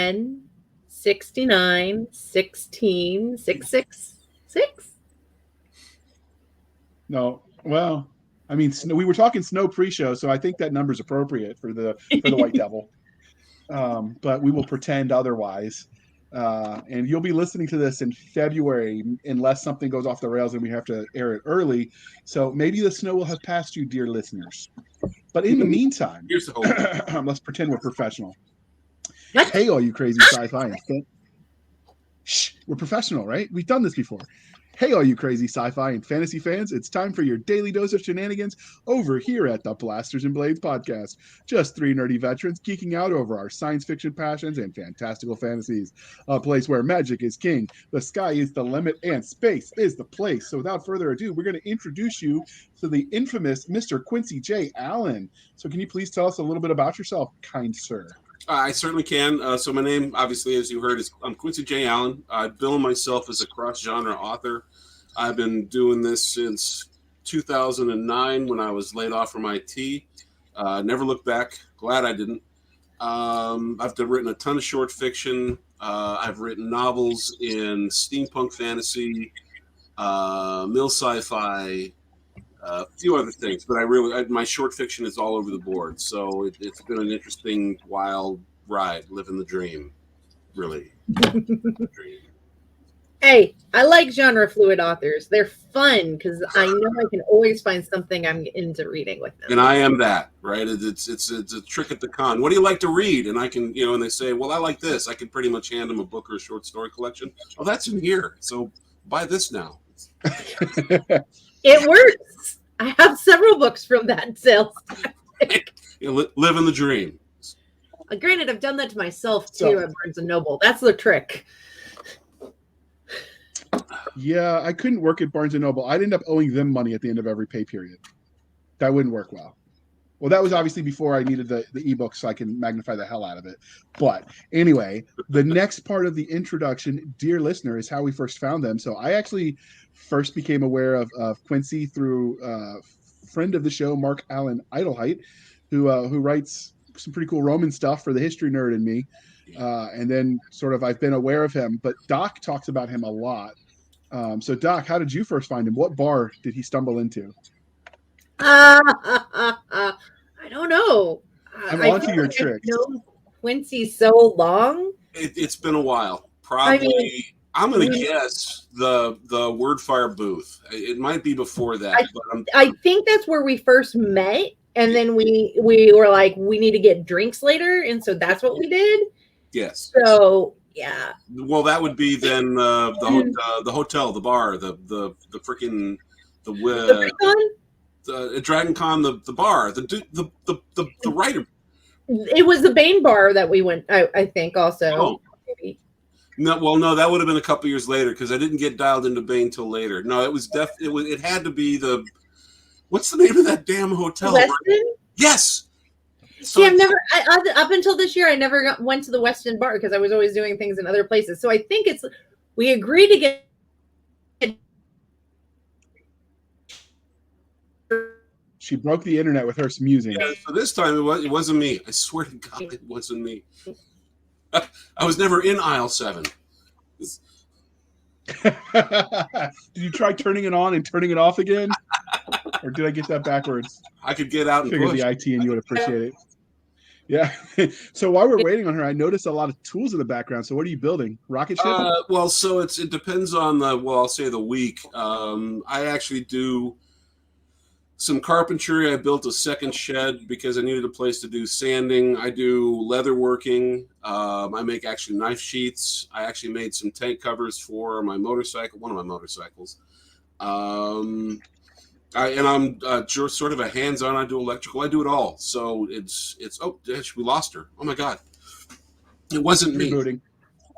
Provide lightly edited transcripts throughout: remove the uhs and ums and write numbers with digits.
10, 69, 16, 666. No, well, I mean, we were talking snow pre-show, so I think that number's appropriate for the White Devil. But we will pretend otherwise. And you'll be listening to this in February, unless something goes off the rails and we have to air it early. So maybe the snow will have passed you, dear listeners. But in the meantime, Here's the hope. let's pretend we're professional. Hey, all you crazy sci-fi and shh, we're professional, right? We've done this before. Hey, all you crazy sci-fi and fantasy fans, it's time for your daily dose of shenanigans over here at the Blasters and Blades podcast. Just three nerdy veterans geeking out over our science fiction passions and fantastical fantasies. A place where magic is king, the sky is the limit, and space is the place. So without further ado, we're going to introduce you to the infamous Mr. Quincy J. Allen. So can you please tell us a little bit about yourself, kind sir? I certainly can. So my name, obviously, as you heard, is I'm Quincy J. Allen. I bill myself as a cross-genre author. I've been doing this since 2009 when I was laid off from IT. Never looked back. Glad I didn't. I've written a ton of short fiction. I've written novels in steampunk fantasy, mill sci-fi, a few other things, but my short fiction is all over the board. So it's been an interesting, wild ride, living the dream, really. Hey, I like genre fluid authors. They're fun because I know I can always find something I'm into reading with them. And I am that, right? It's a trick at the con. What do you like to read? And I can, and they say, well, I like this. I can pretty much hand them a book or a short story collection. Oh, that's in here. So buy this now. It works. I have several books from that sales tactic. Living the dream. Granted, I've done that to myself too at Barnes & Noble. That's the trick. Yeah, I couldn't work at Barnes & Noble. I'd end up owing them money at the end of every pay period. That wouldn't work well. Well, that was obviously before I needed the ebook so I can magnify the hell out of it. But anyway, the next part of the introduction, dear listener, is how we first found them. So I actually first became aware of Quincy through a friend of the show, Mark Allen Idlehite, who writes some pretty cool Roman stuff for the history nerd in me. And then sort of I've been aware of him, but Doc talks about him a lot. So Doc, how did you first find him? What bar did he stumble into? I don't know. I'm onto your tricks. I've known Quincy so long. It's been a while. Probably, I'm going to guess the Wordfire booth. It might be before that. I think that's where we first met, and then we were like, we need to get drinks later, and so that's what we did. Yes. So yeah. Well, that would be then the hotel, the bar, the freaking the Dragon Con, the bar, the writer. It was the Bane bar that we went. I think also. Oh. No, that would have been a couple years later because I didn't get dialed into Bane till later. No, it was it had to be the. What's the name of that damn hotel? Weston? Yes. So I've never up until this year. I never went to the Weston bar because I was always doing things in other places. So I think we agreed to get. She broke the internet with her musing. Yeah, so this time it wasn't me. I swear to God, it wasn't me. I was never in aisle 7. Did you try turning it on and turning it off again? Or did I get that backwards? I could get out and figure push. The IT and you would appreciate it. Yeah. So while we're waiting on her, I noticed a lot of tools in the background. So what are you building? Rocket ship? Well, so it depends on I'll say the week. I actually do some carpentry. I built a second shed because I needed a place to do sanding. I do leather working. I make actually knife sheaths. I actually made some tank covers for my motorcycle, one of my motorcycles. I'm sort of a hands-on. I do electrical. I do it all. So it's oh, gosh, we lost her. Oh my God, it wasn't me. Rebooting.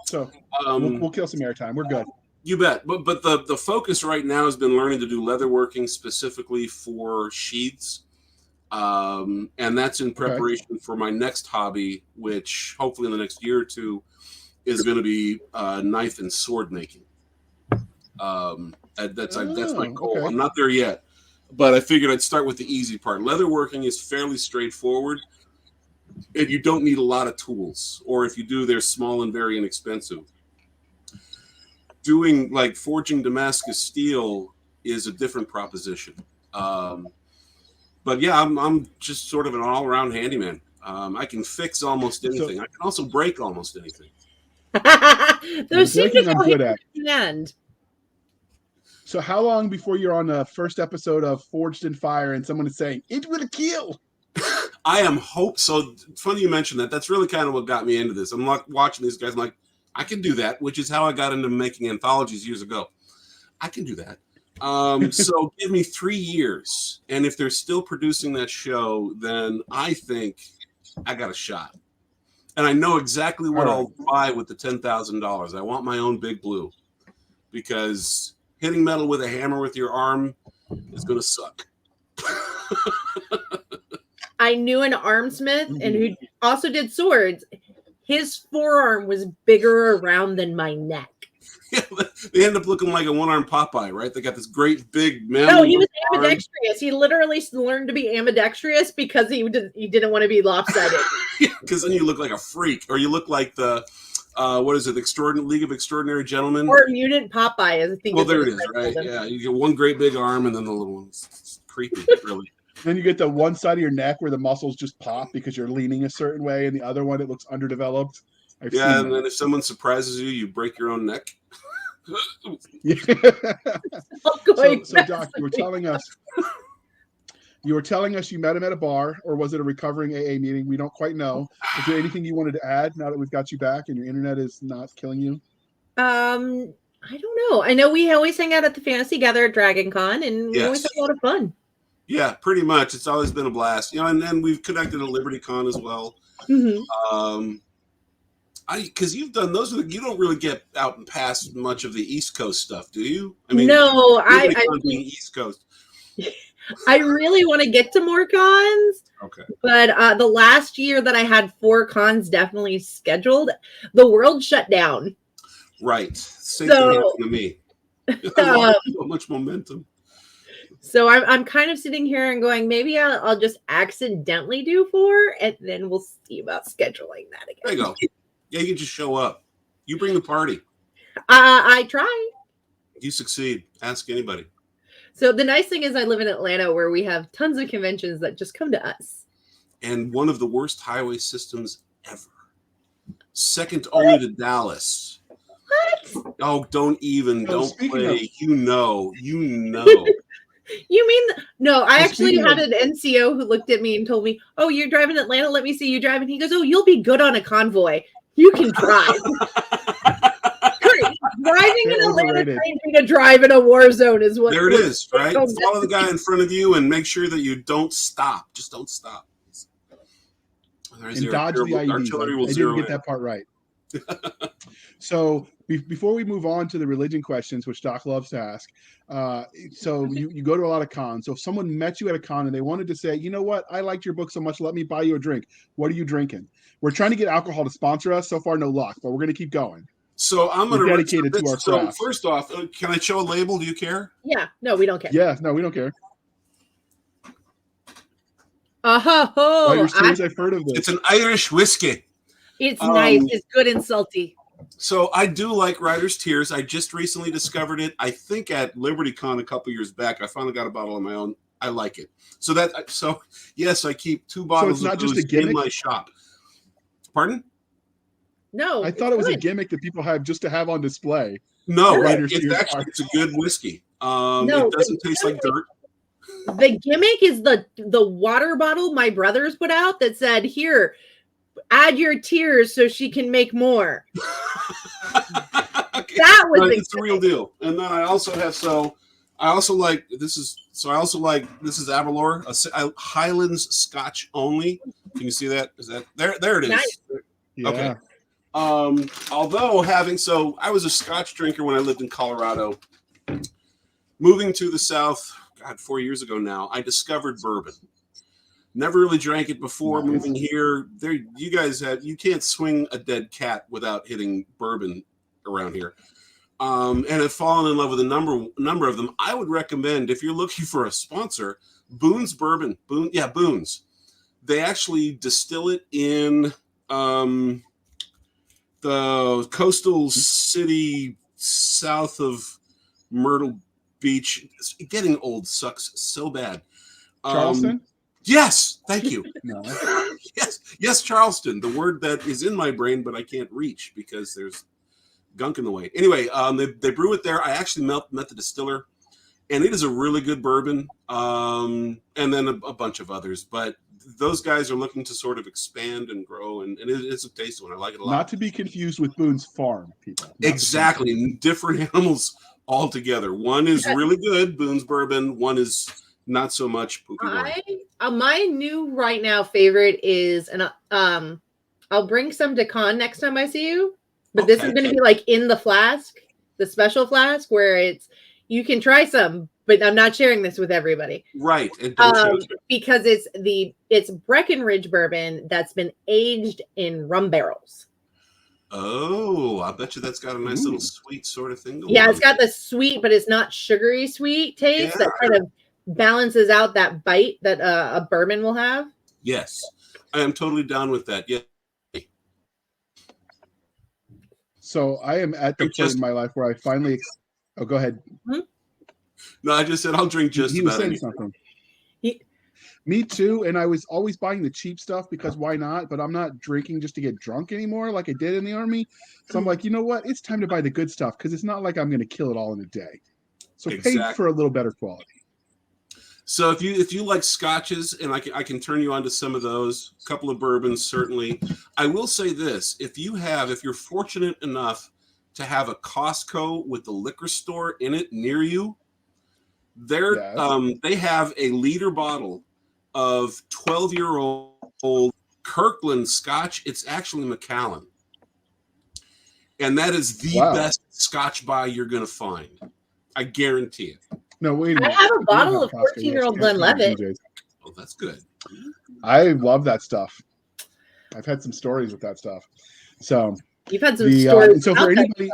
So we'll kill some airtime. We're good. You bet. But the focus right now has been learning to do leatherworking specifically for sheaths. And that's in preparation for my next hobby, which hopefully in the next year or two is going to be knife and sword making. That's my goal. Okay. I'm not there yet, but I figured I'd start with the easy part. Leatherworking is fairly straightforward. and you don't need a lot of tools, or if you do, they're small and very inexpensive. Doing like forging Damascus steel is a different proposition. But yeah, I'm just sort of an all-around handyman. I can fix almost anything. I can also break almost anything. Those seem to I'm go good hand at. in hand. So how long before you're on the first episode of Forged in Fire and someone is saying, it will kill? I am so funny you mentioned that. That's really kind of what got me into this. I'm like watching these guys. I'm like, I can do that, which is how I got into making anthologies years ago. I can do that. So give me 3 years. And if they're still producing that show, then I think I got a shot. And I know exactly what I'll buy with the $10,000. I want my own Big Blue, because hitting metal with a hammer with your arm is going to suck. I knew an armsmith and who also did swords. His forearm was bigger around than my neck. Yeah, they end up looking like a one-armed Popeye, right? They got this great big man. No, he was ambidextrous. He literally learned to be ambidextrous because he didn't want to be lopsided. Because then you look like a freak, or you look like the what is it, League of Extraordinary Gentlemen, or Mutant Popeye, I think. Well, there it is, right? Yeah, you get one great big arm, and then the little one's it's creepy, really. Then you get the one side of your neck where the muscles just pop because you're leaning a certain way, and the other one, it looks underdeveloped. And then if someone surprises you, you break your own neck. So Doc, you were telling us you met him at a bar, or was it a recovering AA meeting? We don't quite know. Is there anything you wanted to add now that we've got you back and your internet is not killing you? I don't know. I know we always hang out at the Fantasy Gather at Dragon Con, and we always have a lot of fun. Yeah, pretty much. It's always been a blast. And then we've connected at Liberty Con as well. Mm-hmm. Because you've done those, you don't really get out and past much of the East Coast stuff, do you? I mean, no, being East Coast. I really want to get to more cons. Okay. But the last year that I had 4 cons definitely scheduled, the world shut down. Right. Same thing happened to me. So much momentum. So I'm kind of sitting here and going, maybe I'll just accidentally do 4, and then we'll see about scheduling that again. There you go. Yeah, you can just show up. You bring the party. I try. You succeed. Ask anybody. So the nice thing is I live in Atlanta, where we have tons of conventions that just come to us. And one of the worst highway systems ever. Second only to Dallas. What? Oh, don't play. You know. You mean no? I actually had an NCO who looked at me and told me, "Oh, you're driving Atlanta. Let me see you drive." And he goes, "Oh, you'll be good on a convoy. You can drive." Driving in Atlanta trains me to drive in a war zone is what. There it is, right? Follow the guy in front of you and make sure that you don't stop. Just don't stop. And dodge the IEDs. I didn't get that part right. So before we move on to the religion questions, which Doc loves to ask, so you go to a lot of cons. So if someone met you at a con and they wanted to say, you know what, I liked your book so much, let me buy you a drink. What are you drinking? We're trying to get alcohol to sponsor us. So far, no luck, but we're going to keep going. So I'm going to dedicated to our craft. So first off, can I show a label? Do you care? Yeah. No, we don't care. Yeah. No, we don't care. Irish Tears, I've heard of this. It's an Irish whiskey. It's nice. It's good and salty. So I do like Writer's Tears. I just recently discovered it. I think at LibertyCon a couple years back. I finally got a bottle on my own. I like it. So yes, I keep 2 bottles of booze in my shop. Pardon? No, I thought it was a gimmick that people have just to have on display. No, it's a good whiskey. It doesn't taste like dirt. The gimmick is the water bottle my brothers put out that said, "Here, add your tears so she can make more." Okay. That was it's the real deal. And then I also have this is Aberlour, Highlands Scotch only. Can you see that? Is that there it is. Nice. Yeah. Okay. I was a Scotch drinker when I lived in Colorado. Moving to the South, 4 years ago now, I discovered bourbon. Never really drank it before. Nice. Moving here, you can't swing a dead cat without hitting bourbon around here. And have fallen in love with a number of them. I would recommend, if you're looking for a sponsor, Boone's Bourbon. Boone's. They actually distill it in the coastal city south of Myrtle Beach. Getting old sucks so bad. Charleston? Yes, thank you. No. yes, Charleston. The word that is in my brain, but I can't reach because there's gunk in the way. Anyway, they brew it there. I actually met the distiller, and it is a really good bourbon. And then a bunch of others, but those guys are looking to sort of expand and grow, and it's a tasty one. I like it a lot. Not to be confused with Boone's Farm, people. Exactly. Different animals altogether. One is really good, Boone's Bourbon. One is not so much. My new right now favorite is, and I'll bring some to con next time I see you. But this is going to be like in the flask, the special flask, where you can try some, but I'm not sharing this with everybody. Right. Because it's Breckenridge bourbon that's been aged in rum barrels. Oh, I bet you that's got a nice little sweet sort of thing going on. Yeah, it's got the sweet, but it's not sugary sweet taste that kind of balances out that bite that a bourbon will have. Yes, I am totally down with that. Yeah. So I am at the point in my life where I finally. Oh, go ahead. No, I just said I'll drink just he about was saying anything. Something. Me too, and I was always buying the cheap stuff because why not? But I'm not drinking just to get drunk anymore like I did in the Army. So I'm like, you know what? It's time to buy the good stuff because it's not like I'm going to kill it all in a day. So pay for a little better quality. So if you like scotches, and I can turn you on to some of those, a couple of bourbons certainly. I will say this: if you're fortunate enough to have a Costco with the liquor store in it near you, they have a liter bottle of 12-year-old Kirkland Scotch. It's actually Macallan, and that is the best Scotch buy you're going to find. I guarantee it. No, wait a minute. I have a bottle of 14-year-old Glenlivet. Oh, that's good. I love that stuff. I've had some stories with that stuff. So you've had some stories. So for anybody,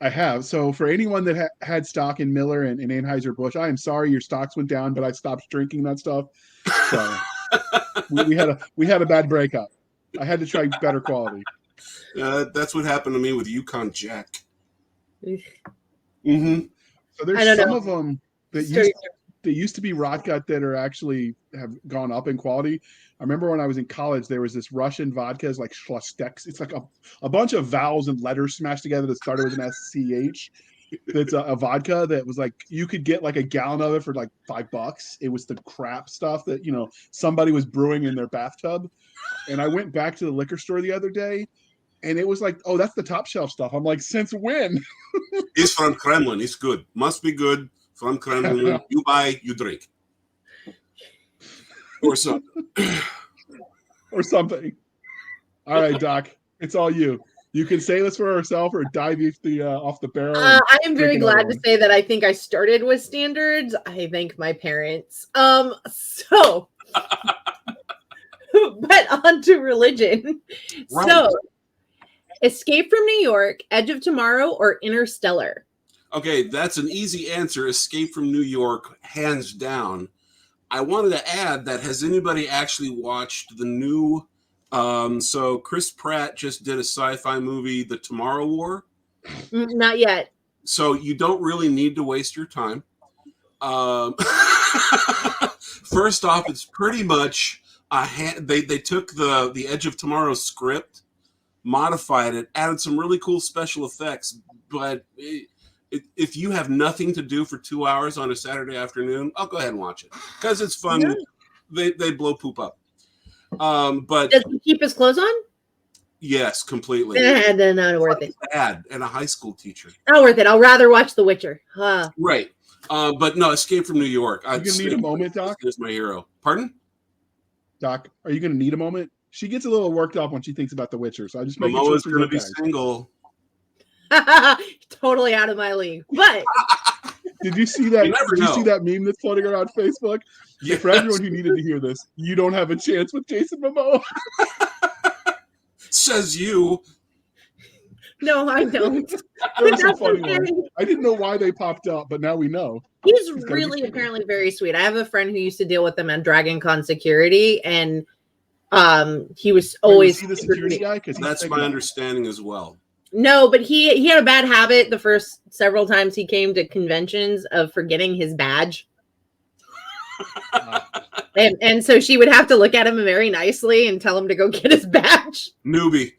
I have. So for anyone that had stock in Miller and Anheuser-Busch, I am sorry your stocks went down, but I stopped drinking that stuff. So we had a bad breakup. I had to try better quality. That's what happened to me with Yukon Jack. So there's some of them that used to be vodka that are actually have gone up in quality. I remember when I was in college, there was this Russian vodka, it's like Schlestex. It's like a bunch of vowels and letters smashed together that started with an SCH. That's a vodka that was like, you could get like a gallon of it for like $5. It was the crap stuff that, somebody was brewing in their bathtub. And I went back to the liquor store the other day and it was like, oh, that's the top shelf stuff. I'm like, since when? It's from Kremlin. It's good. Must be good from Kremlin. You buy, you drink. Or something. Or something. All right, Doc. It's all you. You can say this for ourselves or dive off the barrel. I am very glad to say that I think I started with standards. I thank my parents. But on to religion. Right. So, Escape from New York, Edge of Tomorrow, or Interstellar? Okay, that's an easy answer. Escape from New York, hands down. I wanted to add that, has anybody actually watched the new... so Chris Pratt just did a sci-fi movie, The Tomorrow War. Not yet. So you don't really need to waste your time. First off, it's pretty much they took the Edge of Tomorrow script, modified it, added some really cool special effects. But if you have nothing to do for 2 hours on a Saturday afternoon, I'll go ahead and watch it because it's fun. Yeah. They blow poop up. But does he keep his clothes on? Yes, completely. Then not worth it. Dad and a high school teacher. Not worth it. I'll rather watch The Witcher. Right. But no, Escape from New York. Are you gonna need a moment, Doc? Is my hero. Pardon? Doc, are you gonna need a moment? She gets a little worked up when she thinks about The Witcher, so I just make sure Momoa's gonna be single. Totally out of my league. But did you see that? Did you see that meme that's floating around Facebook? Yes. For everyone who needed to hear this, you don't have a chance with Jason Momoa. Says you. No, I don't. There were some That's funny okay. ones. I didn't know why they popped up, but now we know. He's gotta really be- apparently very sweet. I have a friend who used to deal with them at Dragon Con security, and he was Wait, always was he the super security sweet. guy? Because That's my understanding as well. No, but he had a bad habit the first several times he came to conventions of forgetting his badge. And so she would have to look at him very nicely and tell him to go get his badge. Newbie.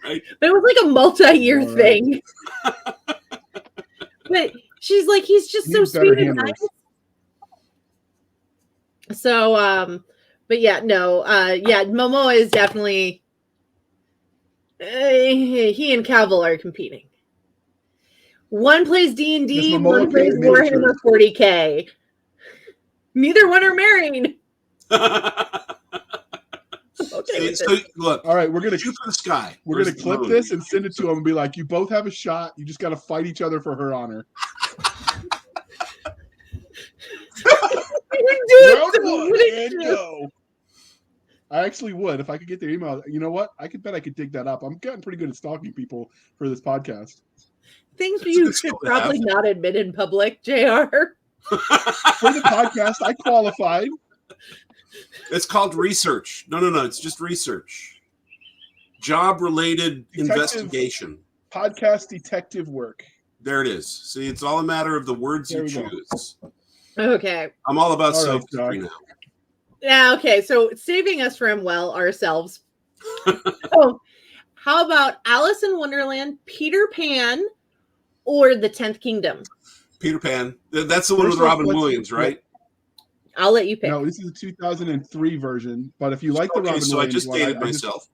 Right. But it was like a multi-year thing. But she's like, he's just He so needs better sweet and handlers. nice. So, but yeah, no, yeah, Momoa is definitely he and Calville are competing. One plays D&D, Yes, Momoa one plays painted Warhammer miniatures. 40K. Neither one are married. Okay, with So, this. look, All right, we're gonna shoot for the sky. we're Where's gonna the clip moon? this and send it to him and be like, "You both have a shot. You just got to fight each other for her honor." Round one and go. I actually would if I could get their email. You know what? I could bet I could dig that up. I'm getting pretty good at stalking people for this podcast. Things It's a you good should skill to probably have. not admit in public, JR. For the podcast, I qualified. It's called research. No. It's just research. Job-related Detective. investigation. Podcast detective work. There it is. See, it's all a matter of the words There you we go. choose. Okay. I'm all about All right, self-discovery Doc. now. Yeah, okay. So saving us from, well, ourselves. Oh, how about Alice in Wonderland, Peter Pan, or The 10th Kingdom? Peter Pan. That's the one First with off, Robin let's- Williams, right? I'll let you pick. No, this is the 2003 version. But if you like the Okay, Robin so I Williams just one, dated I just- myself.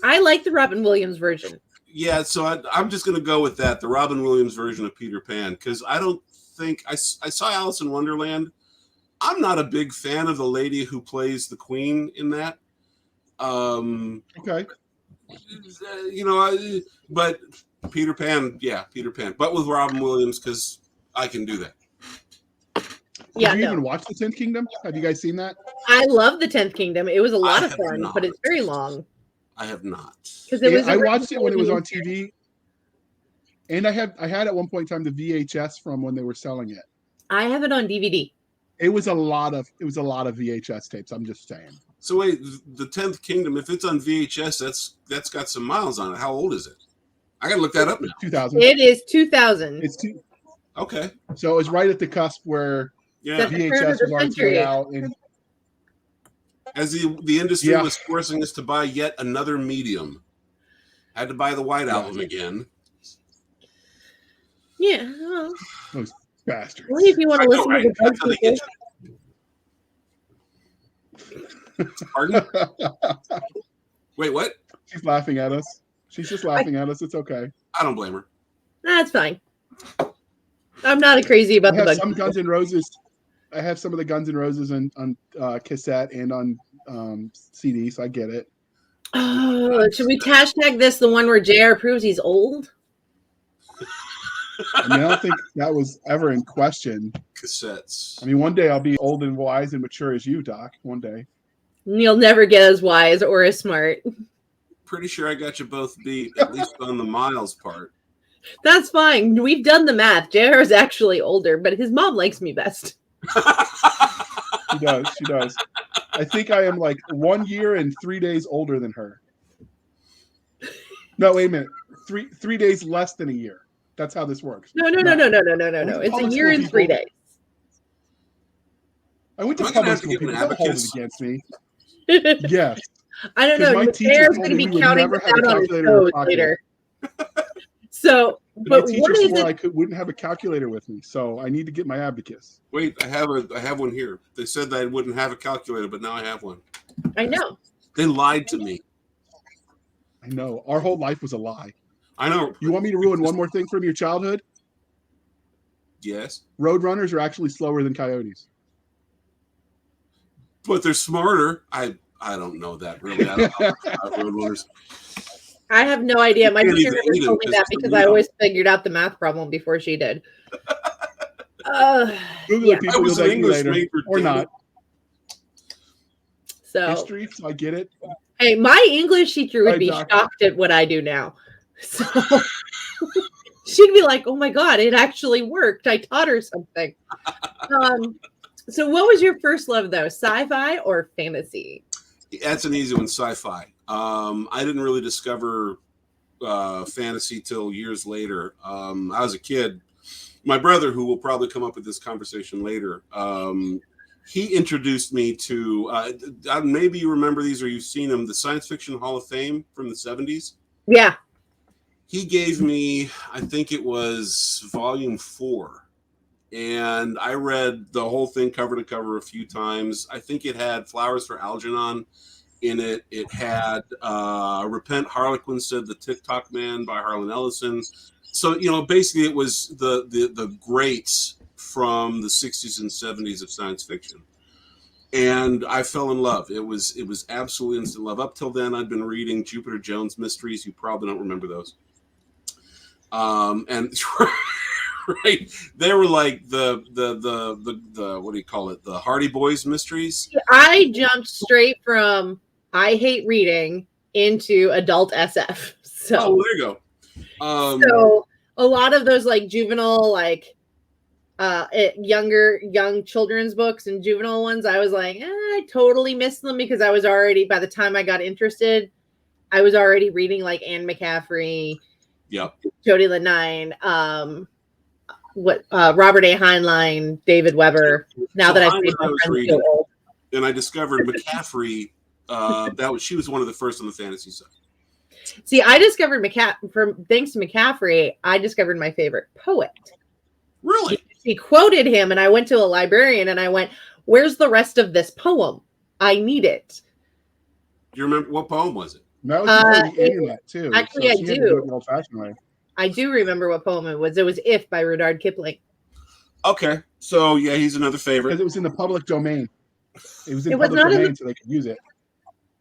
I like the Robin Williams version. Yeah, so I'm just going to go with that, the Robin Williams version of Peter Pan, because I don't think I saw Alice in Wonderland. I'm not a big fan of the lady who plays the queen in that. Okay. But Peter Pan, yeah, Peter Pan, but with Robin Williams because I can do that. Yeah, Have you no. even watched The 10th Kingdom? Have you guys seen that? I love The 10th Kingdom. It was a lot I of have fun, not. but it's very long. I have not. Because it was I watched it when it was on originally- TV. And I had at one point in time the VHS from when they were selling it. I have it on DVD. It was a lot of VHS tapes. I'm just saying. So wait, the 10th Kingdom, if it's on VHS, that's got some miles on it. How old is it? I got to look that up now. 2000. It is 2000. It's two. Okay. So it was right at the cusp where Yeah. That's- the turn of VHS the was on its century. way out, and As the industry Yeah. was forcing us to buy yet another medium. Had to buy the White Album again. Yeah. Well, those bastards. only if you want I to know, listen right? to the That's how they people. get you. Pardon? Wait, what? She's laughing at us. She's just laughing at us. It's okay. I don't blame her. That's fine. I'm not crazy about I the have bug. some Guns N' Roses. I have some of the Guns N' Roses on cassette and on CD, so I get it. Oh, should we hashtag this the one where JR proves he's old? I mean, I don't think that was ever in question. Cassettes. I mean, one day I'll be old and wise and mature as you, Doc. One day. You'll never get as wise or as smart. Pretty sure I got you both beat, at least on the miles part. That's fine. We've done the math. JR is actually older, but his mom likes me best. She does. She does. I think I am like 1 year and 3 days older than her. No, wait a minute. Three days less than a year. That's how this works. No. Went to It's a public year school, and 3 people. days. I went to Am I gonna public have to school. get People an don't hold it abacus? against me. I Yes. don't 'Cause know. my JR's teacher told going to me be we would counting never this have a out on his calculator in our toes pocket. later. So, My but teacher what is swore it? I wouldn't have a calculator with me, so I need to get my abacus. Wait, I have one here. They said that I wouldn't have a calculator, but now I have one. I know. They lied to me. I know. Our whole life was a lie. I know. You want me to ruin one more thing from your childhood? Yes, Roadrunners are actually slower than coyotes. but they're smarter. I don't know that really. I don't know about Roadrunners. I have no idea. My can't teacher even never eat told them me that 'cause it's because a I meat. always figured out the math problem before she did. Google Yeah. it, people. I You'll was an thank me English later. major, Or damn not. it. So History, so I get it. Hey, my English teacher would Right, be Doc. shocked at what I do now. So she'd be like, "Oh my god, it actually worked! I taught her something." So what was your first love though, sci-fi or fantasy? That's an easy one, sci-fi. I didn't really discover fantasy till years later. I was a kid. My brother, who will probably come up with this conversation later, he introduced me to, maybe you remember these or you've seen them, the Science Fiction Hall of Fame from the 70s. Yeah. He gave me, I think it was volume 4. And I read the whole thing cover to cover a few times. I think it had Flowers for Algernon in it. It had Repent, Harlequin Said, The TikTok Man by Harlan Ellison. So, basically it was the greats from the 60s and 70s of science fiction. And I fell in love. It was absolutely instant love. Up till then, I'd been reading Jupiter Jones mysteries. You probably don't remember those. And right, they were like the what do you call it? The Hardy Boys mysteries. I jumped straight from I hate reading into adult SF. So there you go. So a lot of those like juvenile, like young children's books and juvenile ones, I was like, I totally missed them because I was already, by the time I got interested, I was already reading like Anne McCaffrey, Jody Lenine, Robert A. Heinlein, David Weber. Now that I've made my friends so old. And I discovered McCaffrey. She was one of the first on the fantasy side. See, I discovered thanks to McCaffrey, I discovered my favorite poet. Really? He quoted him, and I went to a librarian and I went, "Where's the rest of this poem? I need it." Do you remember what poem was it? That was before the internet too. Actually, so I do. The old-fashioned way. I do remember what poem it was. It was "If" by Rudyard Kipling. Okay, so yeah, he's another favorite. Because it was in the public domain. It was in public domain, so they could use it.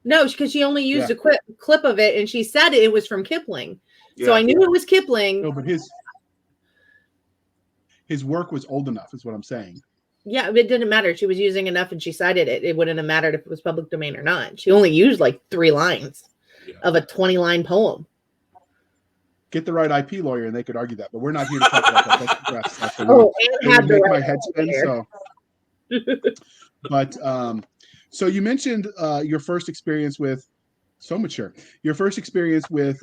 No, because she only used a clip of it, and she said it was from Kipling. Yeah. So I knew it was Kipling. No, but his work was old enough, is what I'm saying. Yeah, it didn't matter. She was using enough, and she cited it. It wouldn't have mattered if it was public domain or not. She only used like 3 lines of a 20-line poem. Get the right IP lawyer, and they could argue that. But we're not here to talk about that. That's and make my head spin. So, but so you mentioned your first experience with Your first experience with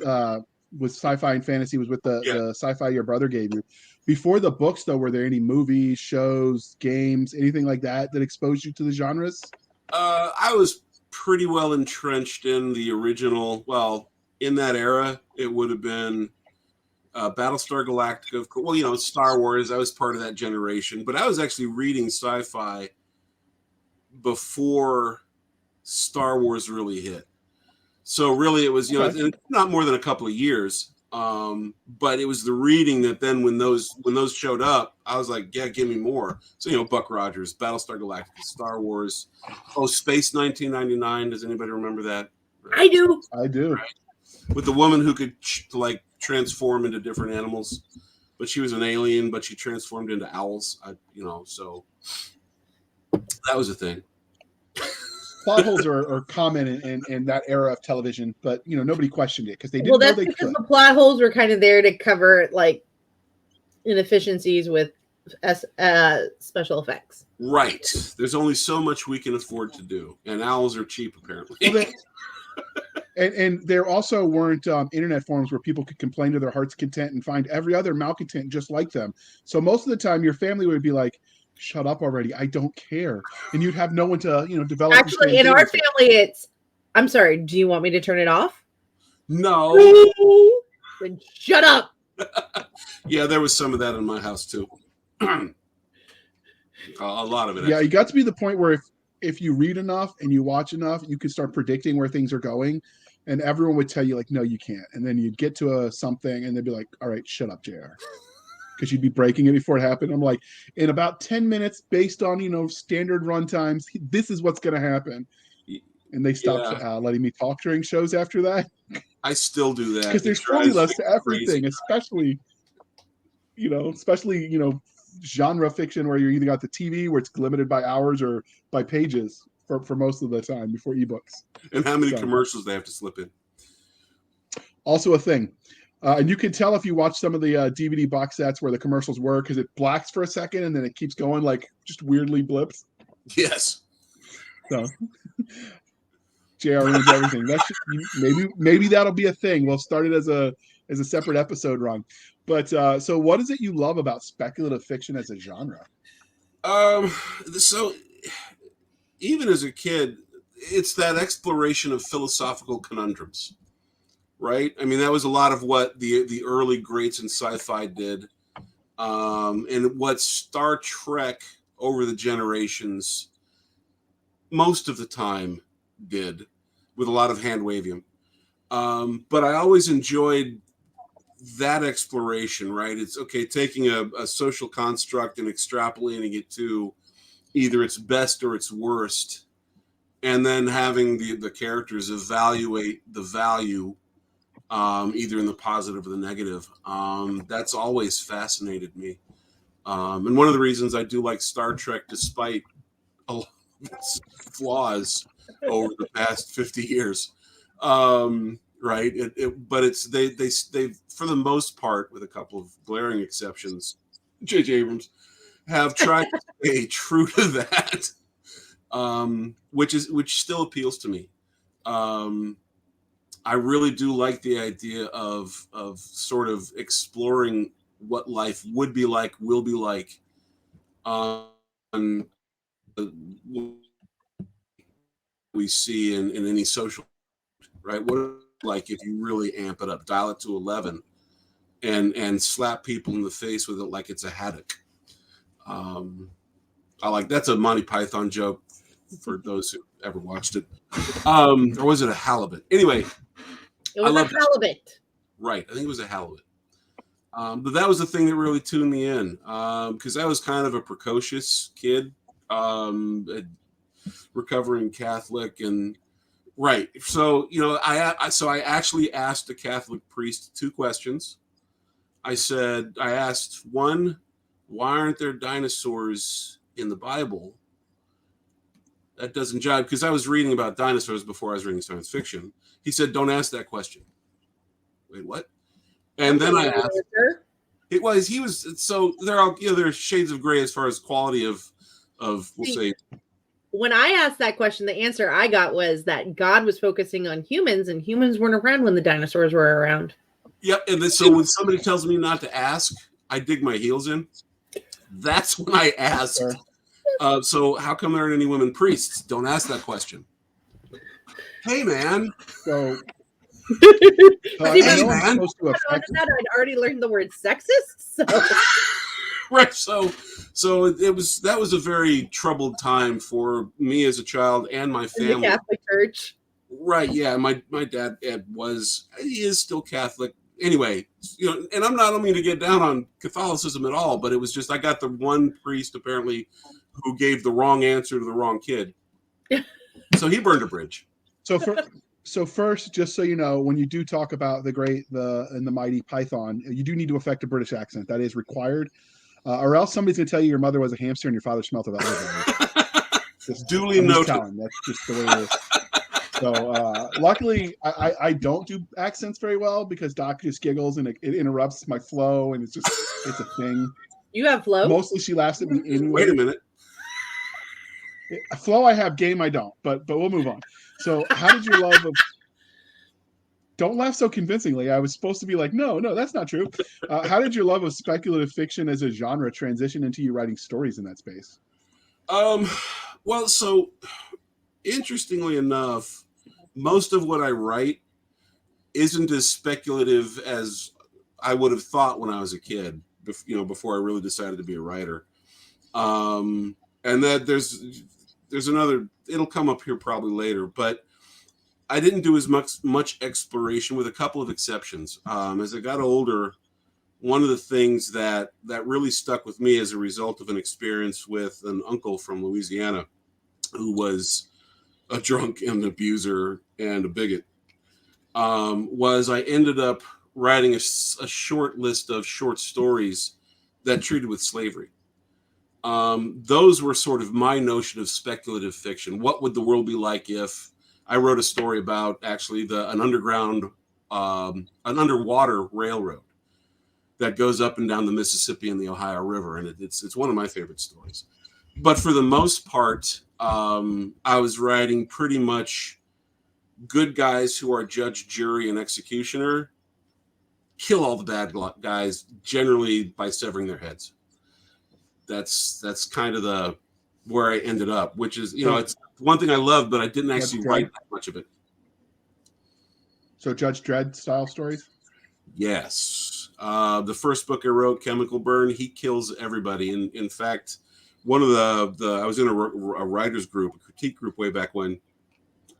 sci-fi and fantasy was with the sci-fi your brother gave you. Before the books, though, were there any movies, shows, games, anything like that exposed you to the genres? I was pretty well entrenched in the original. Well, in that era, it would have been Battlestar Galactica. Well, Star Wars. I was part of that generation, but I was actually reading sci-fi before Star Wars really hit. So really, it was not more than a couple of years. But it was the reading that then when those showed up, I was like, yeah, give me more. So Buck Rogers, Battlestar Galactica, Star Wars, Space 1999. Does anybody remember that? I do. Right. With the woman who could transform into different animals, but she was an alien, but she transformed into owls. So that was a thing. Plot holes are common in that era of television, but nobody questioned it because they didn't know they because could. The plot holes were kind of there to cover like inefficiencies with special effects. Right. There's only so much we can afford to do, and owls are cheap apparently. And there also weren't internet forums where people could complain to their heart's content and find every other malcontent just like them. So most of the time, your family would be like, "Shut up already! I don't care," and you'd have no one to develop. Actually, in our family, it's. I'm sorry. Do you want me to turn it off? No. Then shut up. Yeah, there was some of that in my house too. A lot of it. Yeah, you got to be the point where if you read enough and you watch enough, you could start predicting where things are going, and everyone would tell you like, "No, you can't," and then you'd get to something, and they'd be like, "All right, shut up, JR." Because you'd be breaking it before it happened. I'm like, in about 10 minutes, based on standard run times, this is what's going to happen. And they stopped letting me talk during shows after that. I still do that because there's formulas to everything, especially genre fiction where you either got the TV where it's limited by hours or by pages. for most of the time before ebooks. And how many commercials they have to slip in. Also a thing. And you can tell if you watch some of the DVD box sets where the commercials were, because it blacks for a second and then it keeps going, like just weirdly blips. Yes. So JR ruins everything. That's maybe that'll be a thing. We'll start it as a separate episode, Ron. But so what is it you love about speculative fiction as a genre? So even as a kid, it's that exploration of philosophical conundrums, right? I mean, that was a lot of what the early greats in sci-fi did, and what Star Trek over the generations most of the time did, with a lot of hand waving. But I always enjoyed that exploration, right? It's okay taking a social construct and extrapolating it to either its best or its worst, and then having the characters evaluate the value, either in the positive or the negative. That's always fascinated me. And one of the reasons I do like Star Trek, despite a lot of its flaws over the past 50 years, right? But it's they for the most part, with a couple of glaring exceptions, J.J. Abrams, have tried to stay true to that, which still appeals to me. I really do like the idea of sort of exploring what life would be like, will be like, we see in any social, right? What like if you really amp it up, dial it to 11, and slap people in the face with it like it's a haddock. I like that's a Monty Python joke for those who ever watched it. Or was it a halibut? Anyway, it was a halibut. Right, I think it was a halibut. But that was the thing that really tuned me in, because I was kind of a precocious kid, recovering Catholic, and right. So I actually asked a Catholic priest 2 questions. I asked one, why aren't there dinosaurs in the Bible? That doesn't jive, because I was reading about dinosaurs before I was reading science fiction. He said, don't ask that question. Wait, what? And then I asked, he was, so there's shades of gray as far as quality of we'll say. When I asked that question, the answer I got was that God was focusing on humans, and humans weren't around when the dinosaurs were around. Yep. And then, so when somebody tells me not to ask, I dig my heels in. That's when I asked. So how come there aren't any women priests? Don't ask that question. Hey, man. So I'd already learned the word sexist. So. Right. So that was a very troubled time for me as a child and my family. In the Catholic Church. Right. Yeah. My dad he is still Catholic. Anyway, and I don't mean to get down on Catholicism at all, but it was just I got the one priest apparently who gave the wrong answer to the wrong kid. So he burned a bridge. So first, just so you know, when you do talk about the mighty Python, you do need to affect a British accent. That is required, or else somebody's going to tell you your mother was a hamster and your father smelled of elevator. Duly noted. That's just the way it is. So luckily, I don't do accents very well because Doc just giggles and it interrupts my flow, and it's a thing. You have flow? Mostly she laughs at me anyway. Wait a minute. Flow I have, game I don't, but we'll move on. So how did your love of... Don't laugh so convincingly. I was supposed to be like, no, that's not true. How did your love of speculative fiction as a genre transition into you writing stories in that space? Well, so interestingly enough, most of what I write isn't as speculative as I would have thought when I was a kid, before I really decided to be a writer. And that there's another, it'll come up here probably later, but I didn't do as much exploration, with a couple of exceptions. As I got older, one of the things that really stuck with me as a result of an experience with an uncle from Louisiana who was a drunk and an abuser and a bigot, was I ended up writing a short list of short stories that treated with slavery. Those were sort of my notion of speculative fiction. What would the world be like if I wrote a story about actually an underwater railroad that goes up and down the Mississippi and the Ohio River, and it's one of my favorite stories. But for the most part, I was writing pretty much good guys who are judge, jury, and executioner kill all the bad guys, generally by severing their heads. That's kind of where I ended up, which is, it's one thing I love, but I didn't actually write that much of it. So Judge Dredd style stories? Yes. The first book I wrote, Chemical Burn, he kills everybody. In fact, one of I was in a writer's group, a critique group way back when,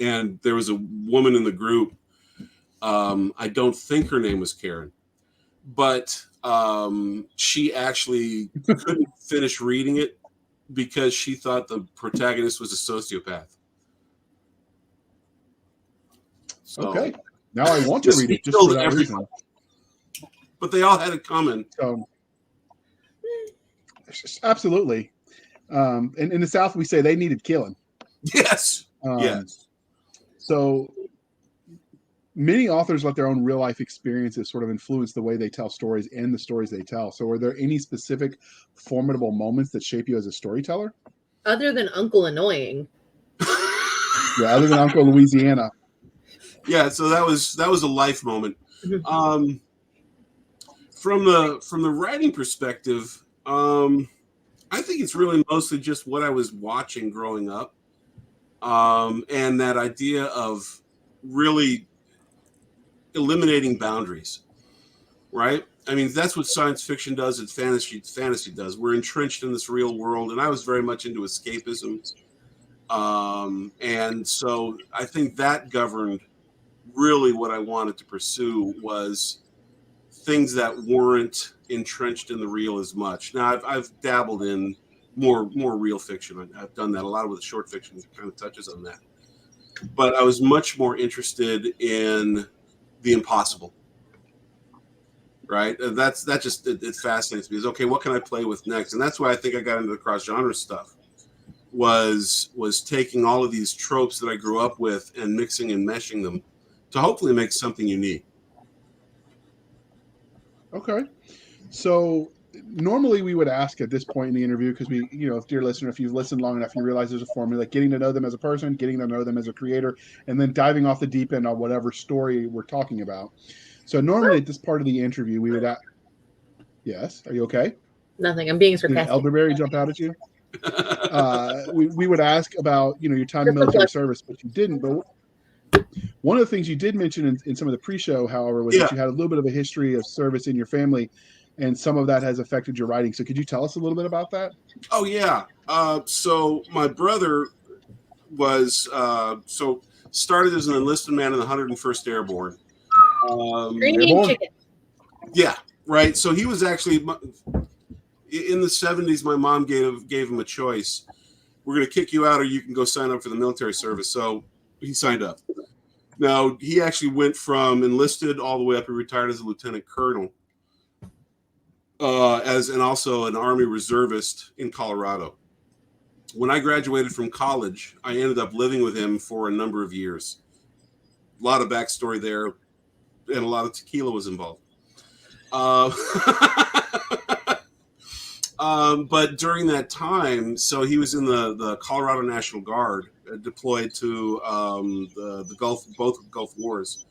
and there was a woman in the group. I don't think her name was Karen, but she actually couldn't finish reading it because she thought the protagonist was a sociopath. So, okay. Now I want to read it just for that reason. But they all had it coming. So, absolutely. And in the South, we say they needed killing. Yes. Yes. So many authors let their own real life experiences sort of influence the way they tell stories and the stories they tell. So are there any specific formidable moments that shape you as a storyteller? Other than Uncle Annoying. Yeah, other than Uncle Louisiana. Yeah, so that was a life moment. From the writing perspective, I think it's really mostly just what I was watching growing up, and that idea of really eliminating boundaries, right? I mean, that's what science fiction does and fantasy does. We're entrenched in this real world, and I was very much into escapism. And so I think that governed really what I wanted to pursue was things that weren't entrenched in the real as much. Now, I've dabbled in more real fiction. I've done that a lot with short fiction. It kind of touches on that. But I was much more interested in the impossible, right? And that just it fascinates me. Is okay, what can I play with next? And that's why I think I got into the cross genre stuff. Was taking all of these tropes that I grew up with and mixing and meshing them to hopefully make something unique. Okay. So normally we would ask at this point in the interview, because we, dear listener, if you've listened long enough, you realize there's a formula, like getting to know them as a person, getting to know them as a creator, and then diving off the deep end on whatever story we're talking about. So normally at this part of the interview, we would ask, yes, are you okay? Nothing. I'm being sarcastic. Did elderberry jump out at you? We would ask about, your time in military service, but you didn't. But one of the things you did mention in some of the pre-show, however, was that you had a little bit of a history of service in your family, and some of that has affected your writing. So could you tell us a little bit about that? Oh, yeah. So my brother was started as an enlisted man in the 101st Airborne. Green chicken. Yeah, right. So he was actually in the 70s. My mom gave him a choice. We're going to kick you out, or you can go sign up for the military service. So he signed up. Now, he actually went from enlisted all the way up. He retired as a lieutenant colonel, and also an Army reservist in Colorado. When I graduated from college, I ended up living with him for a number of years. A lot of backstory there, and a lot of tequila was involved. But during that time, so he was in the Colorado National Guard, deployed to the Gulf, both Gulf Wars.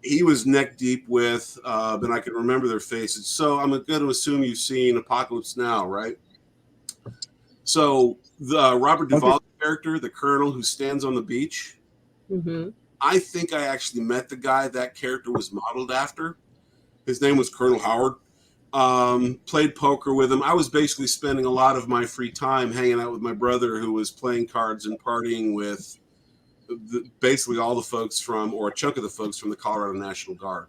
He was neck deep with, and I can remember their faces. So I'm going to assume you've seen Apocalypse Now, right? So the Robert Duvall character, the colonel who stands on the beach, I think I actually met the guy that character was modeled after. His name was Colonel Howard. Played poker with him. I was basically spending a lot of my free time hanging out with my brother, who was playing cards and partying with basically all the folks or a chunk of the folks from the Colorado National Guard.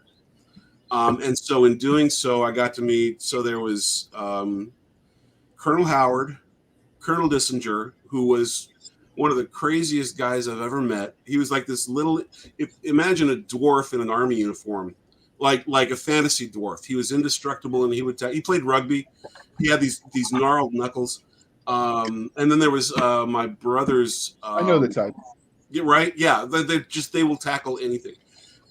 And so in doing so, I got to meet, so there was Colonel Howard, Colonel Dissinger, who was one of the craziest guys I've ever met. He was like this imagine a dwarf in an army uniform, like a fantasy dwarf. He was indestructible, and he played rugby. He had these gnarled knuckles. And then there was my brother's. I know the type. Yeah, right. Yeah, they will tackle anything.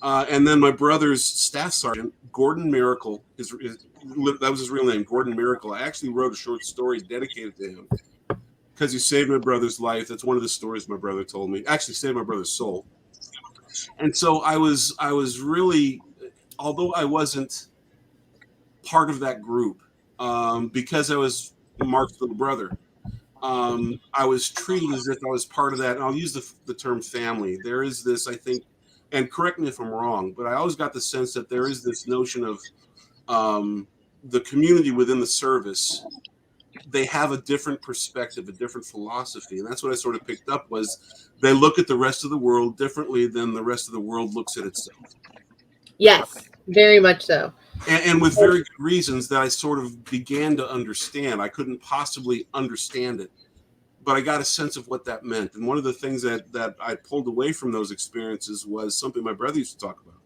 And then my brother's staff sergeant, Gordon Miracle, that was his real name, Gordon Miracle. I actually wrote a short story dedicated to him because he saved my brother's life. That's one of the stories my brother told me. Actually, saved my brother's soul. And so I was really, although I wasn't part of that group, because I was Mark's little brother, I was treated as if I was part of that. And I'll use the term family. There is this, I think, and correct me if I'm wrong, but I always got the sense that there is this notion of the community within the service. They have a different perspective, a different philosophy. And that's what I sort of picked up was they look at the rest of the world differently than the rest of the world looks at itself. Yes, very much so. And with very good reasons that I sort of began to understand. I couldn't possibly understand it, but I got a sense of what that meant. And one of the things that I pulled away from those experiences was something my brother used to talk about,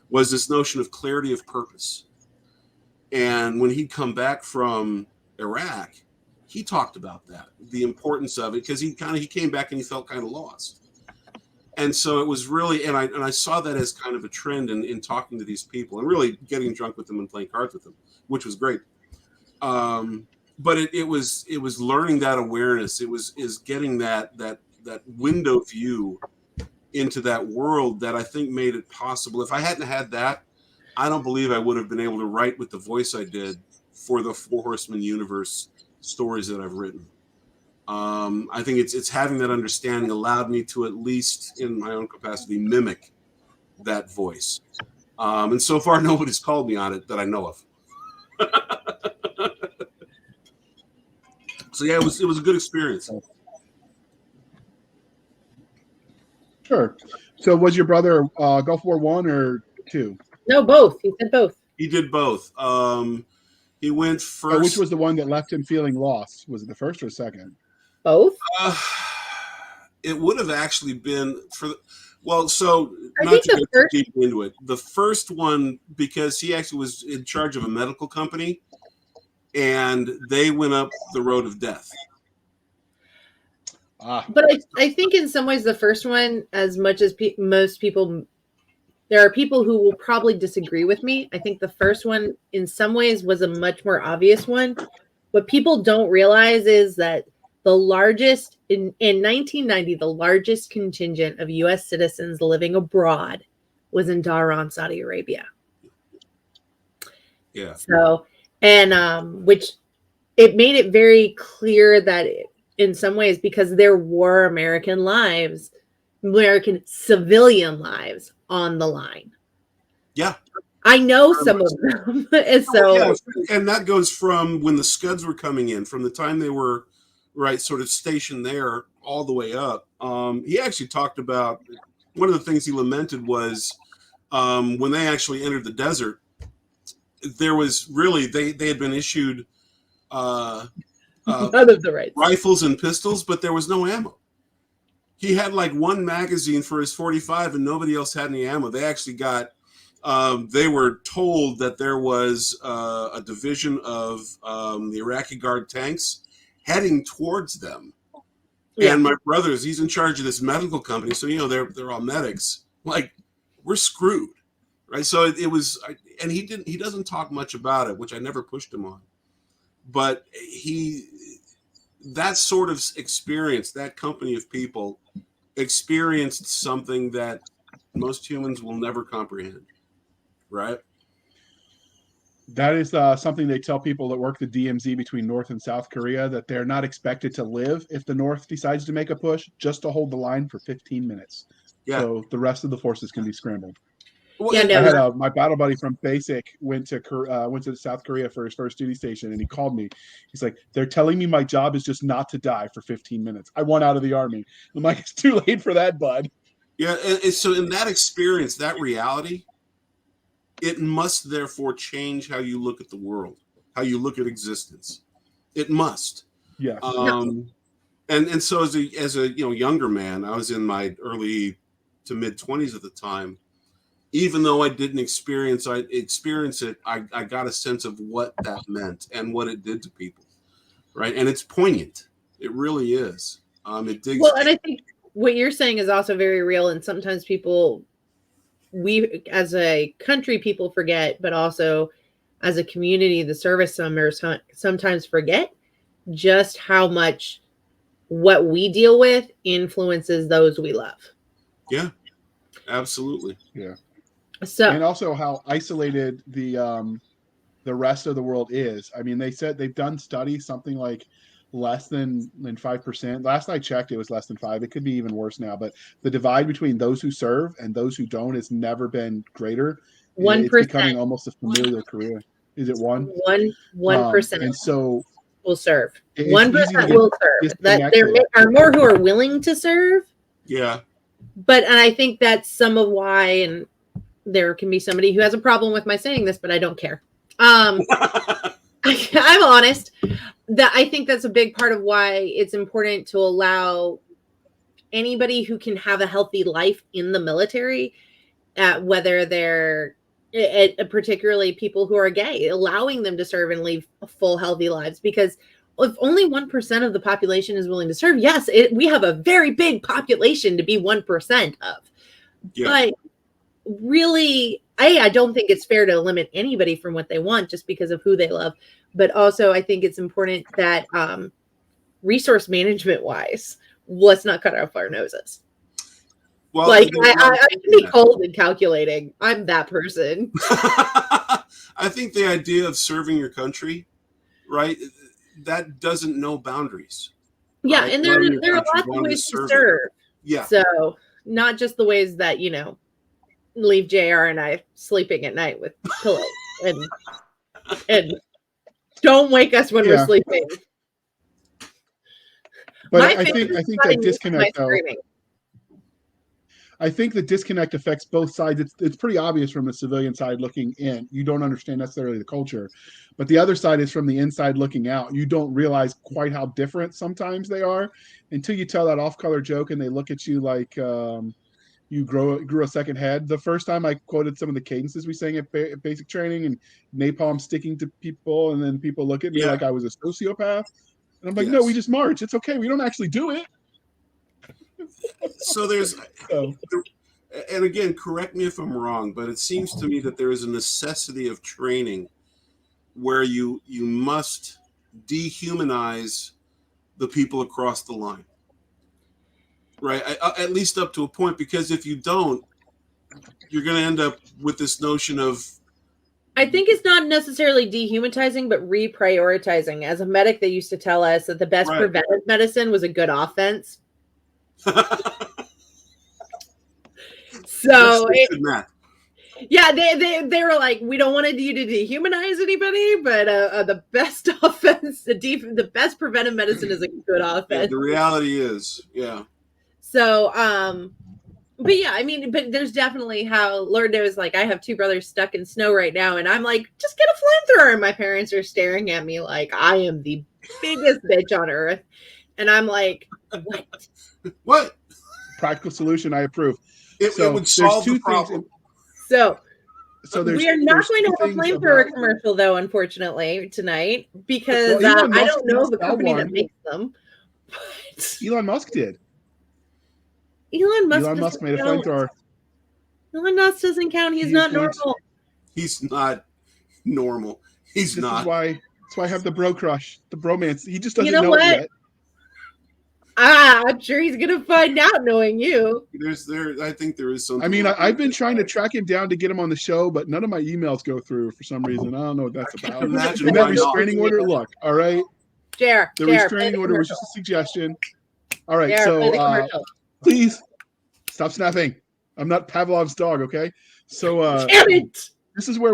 was this notion of clarity of purpose. And when he'd come back from Iraq, he talked about that, the importance of it, because he came back and he felt kind of lost. And so it was really, and I saw that as kind of a trend in talking to these people and really getting drunk with them and playing cards with them, which was great. But it was learning that awareness. Is getting that window view into that world that I think made it possible. If I hadn't had that, I don't believe I would have been able to write with the voice I did for the Four Horsemen universe stories that I've written. I think it's having that understanding allowed me to, at least in my own capacity, mimic that voice. And so far, nobody's called me on it that I know of. So yeah, it was a good experience. Sure. So was your brother Gulf War I or II? No, both. He said both. He did both. He went first. Which was the one that left him feeling lost? Was it the first or second? Both. It would have actually been so I not think to the get first- too deep into it. The first one, because he actually was in charge of a medical company, and they went up the road of death. But I think in some ways the first one, as much as most people, there are people who will probably disagree with me. I think the first one in some ways was a much more obvious one. What people don't realize is that the largest, in 1990, the largest contingent of U.S. citizens living abroad was in Dhahran, Saudi Arabia. Yeah. So, and which it made it very clear that in some ways, because there were American lives, American civilian lives on the line. Yeah. I know some of them. And so, yeah, and that goes from when the Scuds were coming in, from the time they were sort of stationed there all the way up. He actually talked about, one of the things he lamented was when they actually entered the desert, there was really, they had been issued none of the rights. Rifles and pistols, but there was no ammo. He had like one magazine for his 45 and nobody else had any ammo. They actually got, they were told that there was a division of the Iraqi Guard tanks heading towards them. Yeah. And my brother's, he's in charge of this medical company. So, they're all medics. Like, we're screwed. Right. So it was, and he doesn't talk much about it, which I never pushed him on. But that sort of experience, that company of people experienced something that most humans will never comprehend. Right. That is something they tell people that work the DMZ between North and South Korea, that they're not expected to live if the North decides to make a push, just to hold the line for 15 minutes. Yeah. So the rest of the forces can be scrambled. Well, yeah, I had my battle buddy from Basic went to South Korea for his first duty station, and he called me. He's like, "They're telling me my job is just not to die for 15 minutes. I want out of the army." I'm like, "It's too late for that, bud." Yeah, and so in that experience, that reality, it must therefore change how you look at the world, how you look at existence. It must. Yeah. And so as a younger man, I was in my early to mid 20s at the time. Even though I didn't experience it, I got a sense of what that meant and what it did to people, right? And it's poignant. It really is. It digs. Well, and I think what you're saying is also very real. And sometimes we as a country, people forget, but also as a community, the service members sometimes forget just how much what we deal with influences those we love. Yeah, absolutely. Yeah. So, and also how isolated the rest of the world is. I mean, they said they've done studies, something like less than 5%. Last I checked, it was less than 5. It could be even worse now, but the divide between those who serve and those who don't has never been greater. 1%. It's becoming almost a familial career. Is it 1%? And so will serve. it's 1% will serve. That there are more who are willing to serve. Yeah. And I think that's some of why, and there can be somebody who has a problem with my saying this, but I don't care. I'm honest. That I think that's a big part of why it's important to allow anybody who can have a healthy life in the military, whether they're particularly people who are gay, allowing them to serve and live full, healthy lives. Because if only 1% of the population is willing to serve, yes, we have a very big population to be 1% of. Yeah. But really, I don't think it's fair to limit anybody from what they want just because of who they love. But also, I think it's important that resource management wise, let's not cut off our noses. Well, like I can be cold and calculating. I'm that person. I think the idea of serving your country, right, that doesn't know boundaries. Yeah, right? And there are lots of ways to serve. Yeah. So not just the ways that, leave JR and I sleeping at night with pillows and don't wake us when we're sleeping. But I think that disconnect though. I think the disconnect affects both sides. It's pretty obvious from the civilian side looking in. You don't understand necessarily the culture. But the other side is from the inside looking out. You don't realize quite how different sometimes they are until you tell that off-color joke and they look at you like you grew a second head. The first time I quoted some of the cadences we sang at basic training and napalm sticking to people, and then people look at me like I was a sociopath. And I'm like, no, we just march. It's okay. We don't actually do it. So and again, correct me if I'm wrong, but it seems to me that there is a necessity of training where you must dehumanize the people across the line, right? At least up to a point, because if you don't, you're going to end up with this notion of. I think it's not necessarily dehumanizing, but reprioritizing. As a medic, they used to tell us that the best preventive medicine was a good offense. So yeah, they were like, we don't want you to dehumanize anybody, but the best offense, the best preventive medicine is a good offense. Yeah, the reality is, So, but yeah, I mean, but there's definitely how Lord knows, like, I have 2 brothers stuck in snow right now, and I'm like, just get a flamethrower, and my parents are staring at me like I am the biggest bitch on earth, and I'm like, what? Practical solution, I approve. It would solve the problem. So we are not going to have a flamethrower commercial, though, unfortunately, tonight, because I don't know the company that makes them. But Elon Musk did. Elon Musk made a flamethrower. Elon Musk doesn't count. He's not normal. He's not normal. He's not. That's why I have the bro crush, the bromance. He just doesn't know it yet. I'm sure he's gonna find out knowing you. I think there is something. I mean, I've been trying to track him down to get him on the show, but none of my emails go through for some reason. I don't know what that's about. And that restraining order, look, all right. The restraining order was just a suggestion. All right, please stop snapping. I'm not Pavlov's dog, okay? So damn it. This is where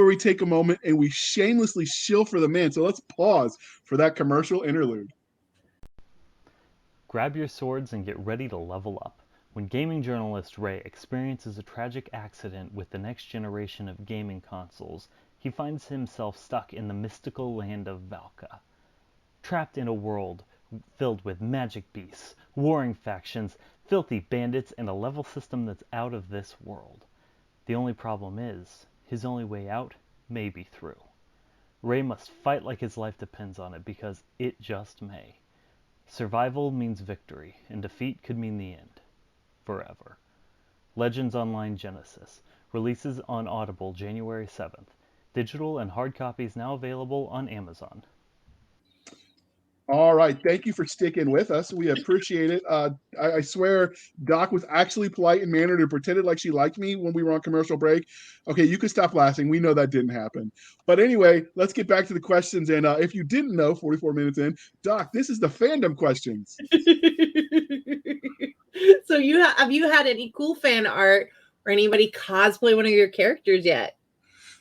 we take a moment and we shamelessly shill for the man. So let's pause for that commercial interlude. Grab your swords and get ready to level up. When gaming journalist Ray experiences a tragic accident with the next generation of gaming consoles, he finds himself stuck in the mystical land of Vodka. Trapped in a world filled with magic beasts, warring factions, filthy bandits, and a level system that's out of this world. The only problem is, his only way out may be through. Ray must fight like his life depends on it because it just may. Survival means victory, and defeat could mean the end. Forever. Legends Online Genesis. Releases on Audible January 7th. Digital and hard copies now available on Amazon. All right. Thank you for sticking with us. We appreciate it. I swear Doc was actually polite and mannered and pretended like she liked me when we were on commercial break. Okay, you can stop laughing. We know that didn't happen. But anyway, let's get back to the questions. And if you didn't know, 44 minutes in, Doc, this is the Fandom Questions. So have you had any cool fan art or anybody cosplay one of your characters yet?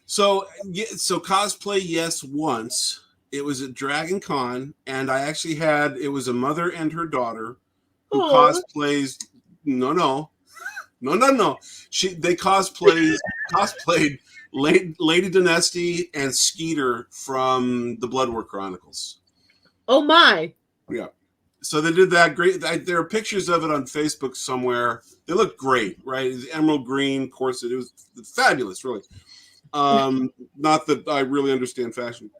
So cosplay, yes, once. It was at Dragon Con, and I actually it was a mother and her daughter who cosplays. No. They cosplayed Lady Dynasty and Skeeter from the Blood War Chronicles. Oh my! Yeah. So they did that. Great. There are pictures of it on Facebook somewhere. They look great, right? It's emerald green corset. It was fabulous, really. Not that I really understand fashion.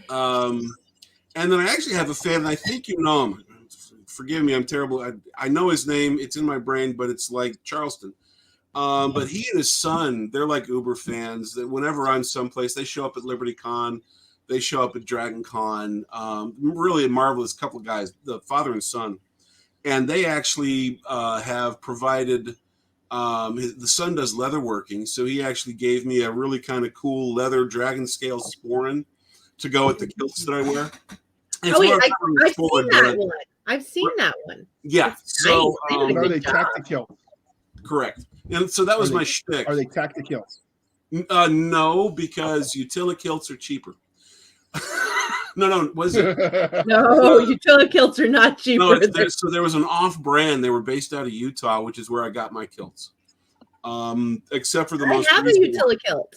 And then I actually have a fan, and I think you know him. Forgive me, I'm terrible. I know his name. It's in my brain, but it's like Charleston. But he and his son, they're like Uber fans. That whenever I'm someplace, they show up at Liberty Con. They show up at Dragon Con. Really a marvelous couple of guys, the father and son. And they actually have provided, the son does leather working. So he actually gave me a really kind of cool leather dragon scale sporran to go with the kilts that I wear. I've seen that one. Yeah. So nice. Are they tactic kilts? Correct. And so that was my shtick. Are they tactic kilts? No, because Utila kilts are cheaper. No, was it? No, Utila kilts are not cheaper. No, so there was an off-brand. They were based out of Utah, which is where I got my kilts. Except for the most. I have a Utila kilt.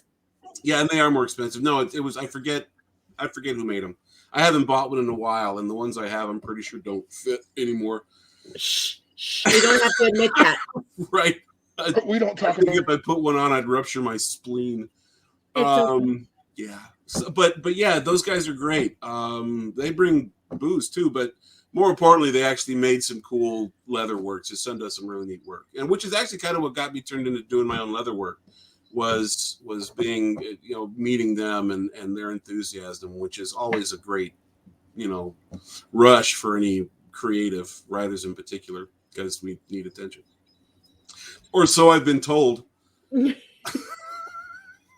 Yeah, and they are more expensive. No, it was. I forget who made them. I haven't bought one in a while, and the ones I have, I'm pretty sure don't fit anymore. Shh. You don't have to admit that. Right. We don't talk about. If I put one on, I'd rupture my spleen. Okay. Yeah. So, but yeah, those guys are great. They bring booze too, but more importantly, they actually made some cool leather work. His son does some really neat work, and which is actually kind of what got me turned into doing my own leather work. Was being, meeting them and their enthusiasm, which is always a great, rush for any creative writers in particular, because we need attention. Or so I've been told.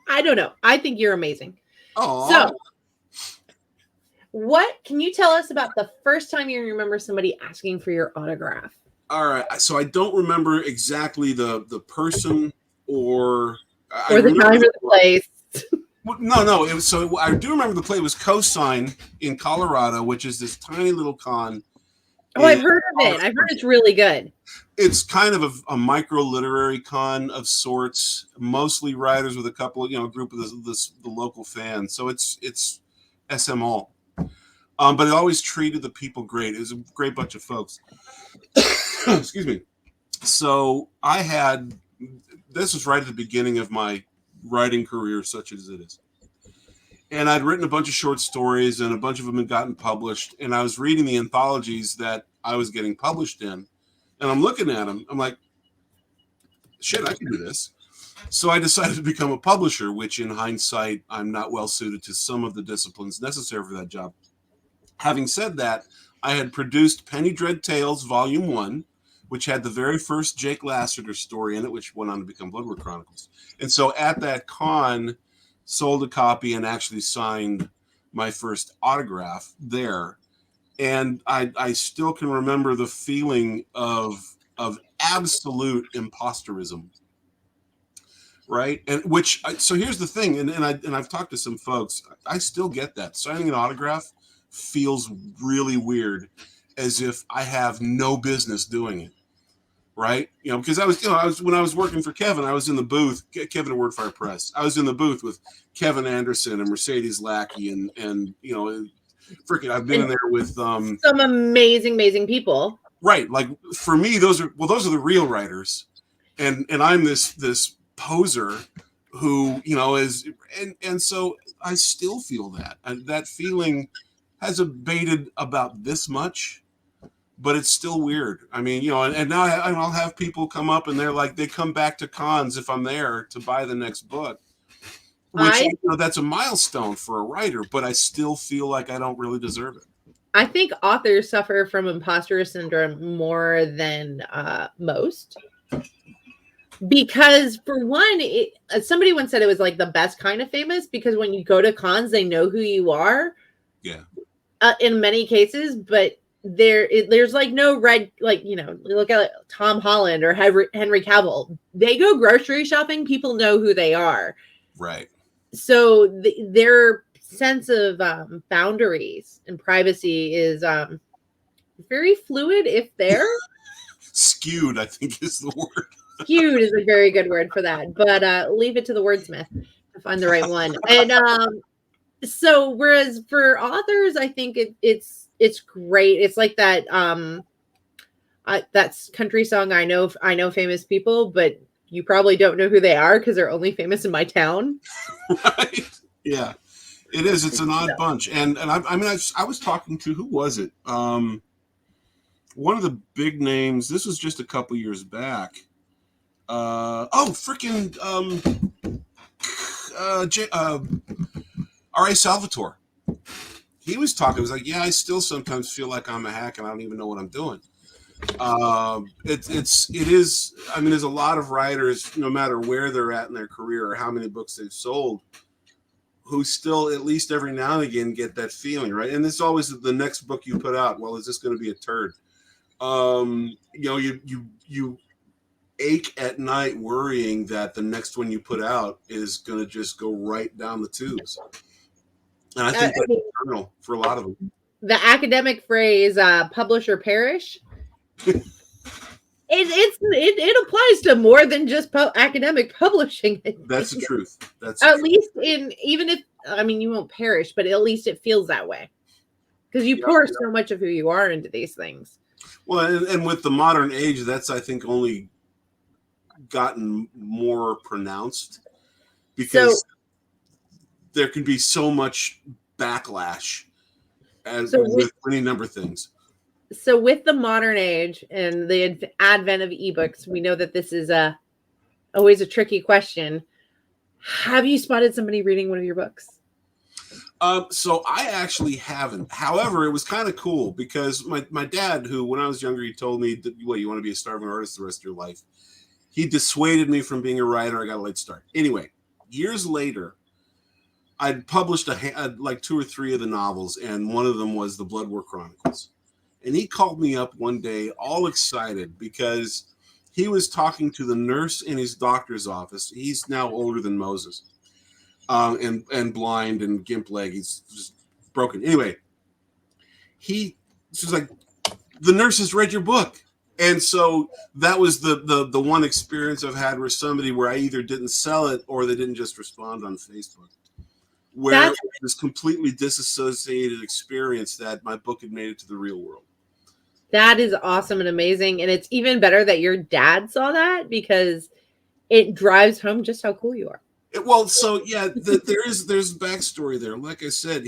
I don't know. I think you're amazing. Oh. So, what can you tell us about the first time you remember somebody asking for your autograph? All right. So I don't remember exactly the person or the time or the place. No. It was, so I do remember the play. It was Cosign in Colorado, which is this tiny little con. Oh, I've heard of it. I've heard it's really good. It's kind of a micro literary con of sorts, mostly writers with a couple, a group of the local fans. So it's SML. But it always treated the people great. It was a great bunch of folks. Excuse me. So this was right at the beginning of my writing career, such as it is. And I'd written a bunch of short stories, and a bunch of them had gotten published. And I was reading the anthologies that I was getting published in. And I'm looking at them. I'm like, shit, I can do this. So I decided to become a publisher, which in hindsight, I'm not well suited to some of the disciplines necessary for that job. Having said that, I had produced Penny Dread Tales Volume 1, which had the very first Jake Lassiter story in it, which went on to become Blood War Chronicles. And so at that con, sold a copy and actually signed my first autograph there. And I still can remember the feeling of absolute imposterism, right? And so here's the thing, and I've talked to some folks. I still get that signing an autograph feels really weird, as if I have no business doing it, right? Because I was when I was working for Kevin, I was in the booth. Kevin at Wordfire Press. I was in the booth with Kevin Anderson and Mercedes Lackey, and freaking, I've been in there with some amazing people. Right, like for me, those are the real writers, and I'm this poser who is, and so I still feel that. And that feeling has abated about this much, but it's still weird. I mean, and now I'll have people come up and they're like, they come back to cons if I'm there to buy the next book, which that's a milestone for a writer, but I still feel like I don't really deserve it. I think authors suffer from imposter syndrome more than most. Because for one, somebody once said it was like the best kind of famous, because when you go to cons, they know who you are. Yeah. In many cases, but there's like no red, like, look at Tom Holland or Henry Cavill. They go grocery shopping. People know who they are. Right. So their sense of boundaries and privacy is very fluid, if they're skewed, I think is the word. Skewed is a very good word for that, but leave it to the wordsmith to find the right one. And so whereas for authors, I think it's great. It's like that that's country song. I know famous people, but you probably don't know who they are because they're only famous in my town. Right. Yeah, it is. It's an odd bunch. And I was talking to, who was it? One of the big names. This was just a couple years back. R.A. Salvatore. He was talking. He was like, yeah, I still sometimes feel like I'm a hack and I don't even know what I'm doing. It is. I mean, there's a lot of writers, no matter where they're at in their career or how many books they've sold, who still at least every now and again get that feeling, right? And it's always the next book you put out. Well, is this going to be a turd? You ache at night worrying that the next one you put out is going to just go right down the tubes. And I think that's eternal for a lot of them. The academic phrase, publish or perish, it applies to more than just academic publishing. That's the truth. That's at least even if, I mean, you won't perish, but at least it feels that way because you pour so much of who you are into these things. Well, and with the modern age, that's, I think, only gotten more pronounced because there can be so much backlash with any number of things. So with the modern age and the advent of ebooks, we know that this is always a tricky question. Have you spotted somebody reading one of your books? So I actually haven't. However, it was kind of cool because my dad, who when I was younger, he told me that, well, you want to be a starving artist the rest of your life. He dissuaded me from being a writer. I got a late start. Anyway, years later, I'd published like 2 or 3 of the novels, and one of them was the Blood War Chronicles. And he called me up one day all excited because he was talking to the nurse in his doctor's office. He's now older than Moses, and blind and gimp leg. He's just broken. Anyway, she was like, the nurse has read your book. And so that was the one experience I've had where I either didn't sell it or they didn't just respond on Facebook. Where it was this completely disassociated experience that my book had made it to the real world. That is awesome and amazing. And it's even better that your dad saw that because it drives home just how cool you are. There's backstory there. Like I said,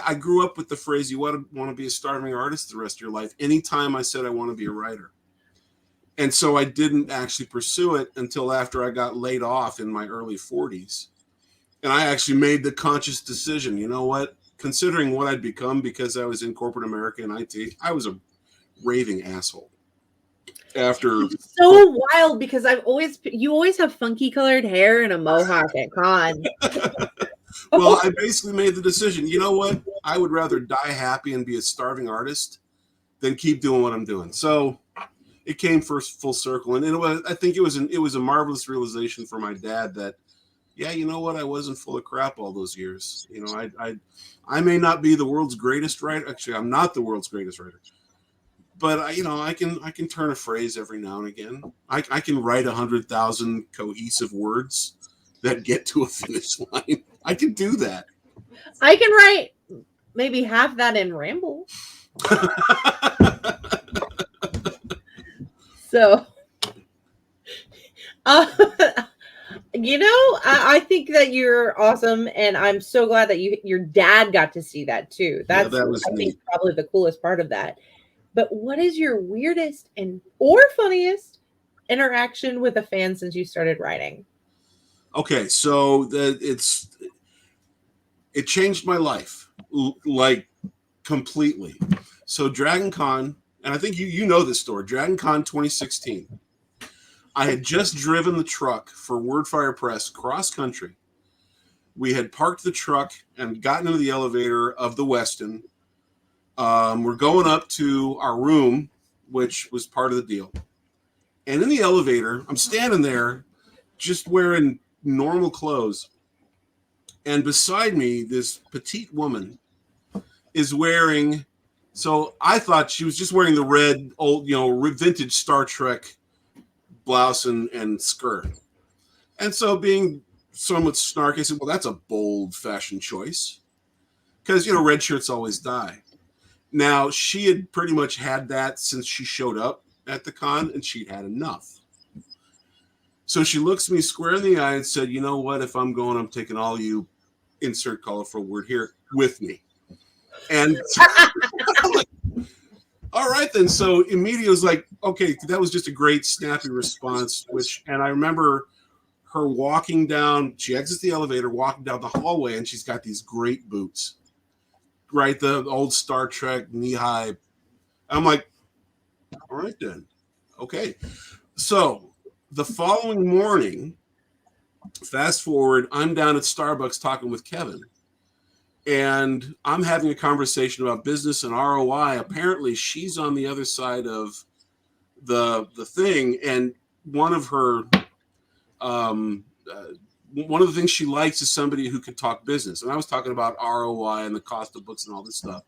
I grew up with the phrase, you want to be a starving artist the rest of your life. Anytime I said I want to be a writer. And so I didn't actually pursue it until after I got laid off in my early 40s. And I actually made the conscious decision, you know what, considering what I'd become because I was in corporate America and IT, I was a raving asshole. It's so wild because you always have funky colored hair and a mohawk at con. Well, I basically made the decision, you know what, I would rather die happy and be a starving artist than keep doing what I'm doing. So it came full circle, and I think it was a marvelous realization for my dad that, yeah, you know what, I wasn't full of crap all those years. You know, I may not be the world's greatest writer. Actually, I'm not the world's greatest writer. But I can turn a phrase every now and again. I can write 100,000 cohesive words that get to a finish line. I can do that. I can write maybe half that in ramble. You know, I think that you're awesome, and I'm so glad that your dad got to see that too. That's that was I neat. think probably the coolest part of that. But what is your weirdest and or funniest interaction with a fan since you started writing? Okay, so it changed my life like completely. So Dragon Con, and I think you know this story, Dragon Con 2016. I had just driven the truck for Wordfire Press cross country. We had parked the truck and gotten into the elevator of the Westin. We're going up to our room, which was part of the deal. And in the elevator, I'm standing there just wearing normal clothes. And beside me, this petite woman is wearing, so I thought she was just wearing the red, old, vintage Star Trek blouse and skirt. And so being somewhat snarky, I said, well, that's a bold fashion choice. Because, red shirts always die. Now, she had pretty much had that since she showed up at the con, and she'd had enough. So she looks me square in the eye and said, you know what? If I'm going, I'm taking all you, insert colorful word here, with me. And I'm like, all right, then. So immediately was like, okay, that was just a great snappy response, and I remember her walking down, she exits the elevator, walking down the hallway, and she's got these great boots, right? The old Star Trek knee-high. I'm like, all right, then. Okay. So the following morning, fast forward, I'm down at Starbucks talking with Kevin. And I'm having a conversation about business and ROI. Apparently, she's on the other side of the thing, and one of her one of the things she likes is somebody who can talk business. And I was talking about ROI and the cost of books and all this stuff.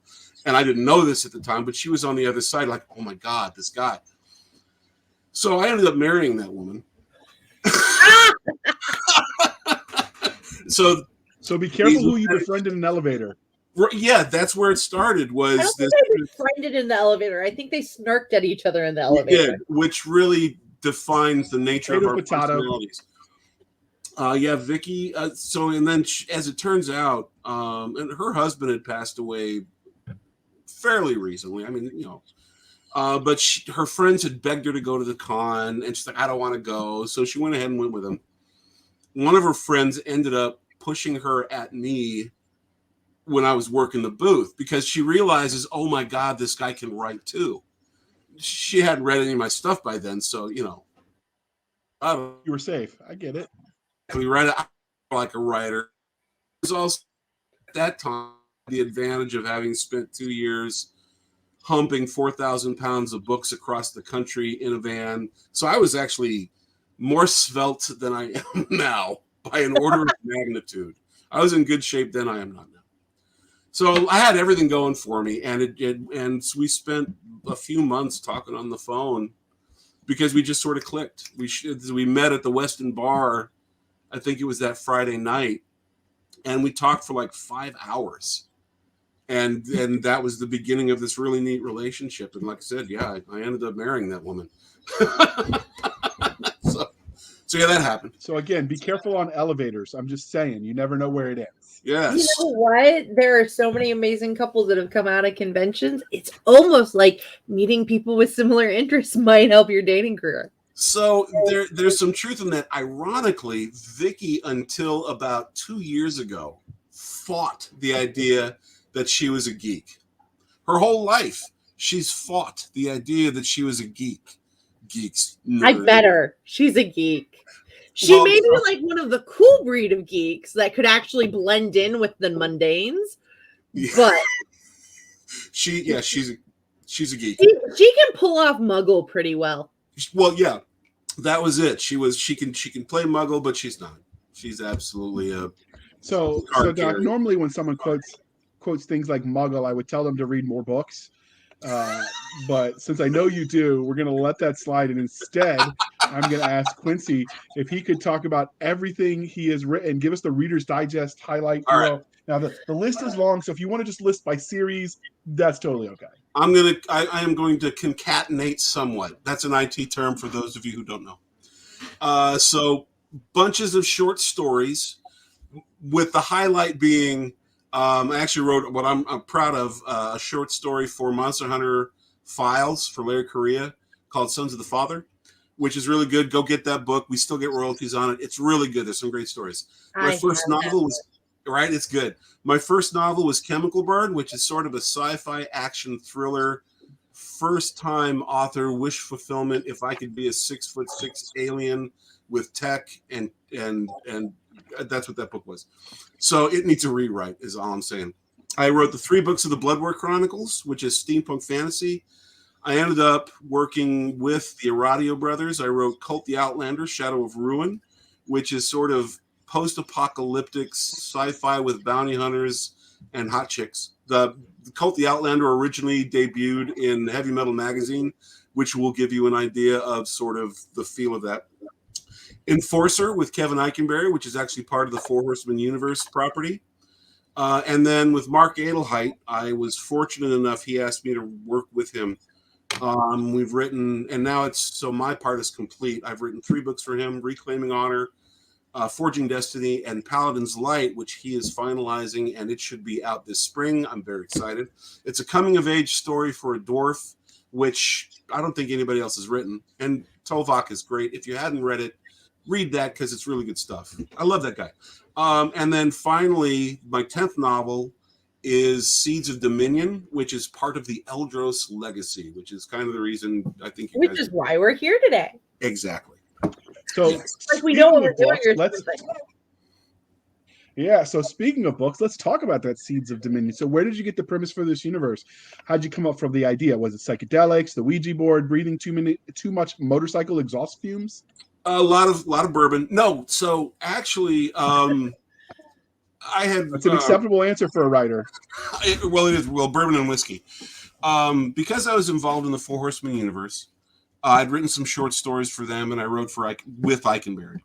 And I didn't know this at the time, but she was on the other side, like, oh my God, this guy. So I ended up marrying that woman. So be careful who you befriend in an elevator. Yeah, that's where it started. Was I don't think they befriended in the elevator. I think they snarked at each other in the elevator. Did, which really defines the nature of our personalities. Yeah, Vicky. And then as it turns out, and her husband had passed away fairly recently. I mean, but her friends had begged her to go to the con, and she's like, I don't want to go. So she went ahead and went with them. One of her friends ended up pushing her at me when I was working the booth because she realizes, oh my God, this guy can write too. She hadn't read any of my stuff by then, so you were safe. I get it. We write like a writer. There's also at that time the advantage of having spent 2 years humping 4,000 pounds of books across the country in a van. So I was actually more svelte than I am now by an order of magnitude. I was in good shape then. I am not now. So I had everything going for me, and and we spent a few months talking on the phone because we just sort of clicked. We met at the Westin Bar. I think it was that Friday night, and we talked for like 5 hours, and that was the beginning of this really neat relationship. And like I said, yeah, I ended up marrying that woman. So yeah, that happened. So again, be careful on elevators. I'm just saying, you never know where it ends. Yes. You know what? There are so many amazing couples that have come out of conventions. It's almost like meeting people with similar interests might help your dating career. So there's some truth in that. Ironically, Vicky, until about 2 years ago, fought the idea that she was a geek. Her whole life, she's fought the idea that she was a geek. Geeks. Nerd. I bet her. She's a geek. She may be like one of the cool breed of geeks that could actually blend in with the mundanes. Yeah. But she's a geek. She can pull off Muggle pretty well. Well, yeah, that was it. She can play Muggle, but she's not. She's absolutely a. So Doc, normally when someone quotes things like Muggle, I would tell them to read more books. But since I know you do, we're going to let that slide. And instead, I'm going to ask Quincy if he could talk about everything he has written, give us the Reader's Digest highlight. All right. Now, the list is long, so if you want to just list by series, that's totally okay. I am going to concatenate somewhat. That's an IT term for those of you who don't know. So bunches of short stories, with the highlight being, I actually wrote what I'm proud of, a short story for Monster Hunter Files for Larry Correa called Sons of the Father, which is really good. Go get that book. We still get royalties on it. It's really good. There's some great stories. My first novel was, right, it's good. My first novel was Chemical Bird, which is sort of a sci-fi action thriller. First time author, wish fulfillment. If I could be a 6'6" alien with tech, and that's what that book was. So it needs a rewrite, is all I'm saying. I wrote the 3 books of the Bloodwar Chronicles, which is steampunk fantasy. I ended up working with the Aradio brothers. I wrote Cult the Outlander, Shadow of Ruin, which is sort of post-apocalyptic sci-fi with bounty hunters and hot chicks. The Cult the Outlander originally debuted in Heavy Metal Magazine, which will give you an idea of sort of the feel of that. Enforcer with Kevin Eichenberry, which is actually part of the Four Horsemen universe property. And then with Mark Adelheit, I was fortunate enough, he asked me to work with him. We've written, and now my part is complete. I've written 3 books for him: Reclaiming Honor, Forging Destiny, and Paladin's Light, which he is finalizing, and it should be out this spring. I'm very excited. It's a coming-of-age story for a dwarf, which I don't think anybody else has written. And Tovak is great. If you hadn't read it, read that, because it's really good stuff. I love that guy. And then finally, my 10th novel is Seeds of Dominion, which is part of the Eldros legacy, which is kind of the reason I think which is why we're here today. Exactly. So like we know what we're doing. Yeah, so speaking of books, let's talk about that Seeds of Dominion. So where did you get the premise for this universe? How'd you come up from the idea? Was it psychedelics, the Ouija board, breathing too much motorcycle exhaust fumes? A lot of bourbon. No, so actually, I had. That's an acceptable answer for a writer. It is. Well, bourbon and whiskey. Because I was involved in the Four Horsemen universe, I'd written some short stories for them, and I wrote with Eichenberry.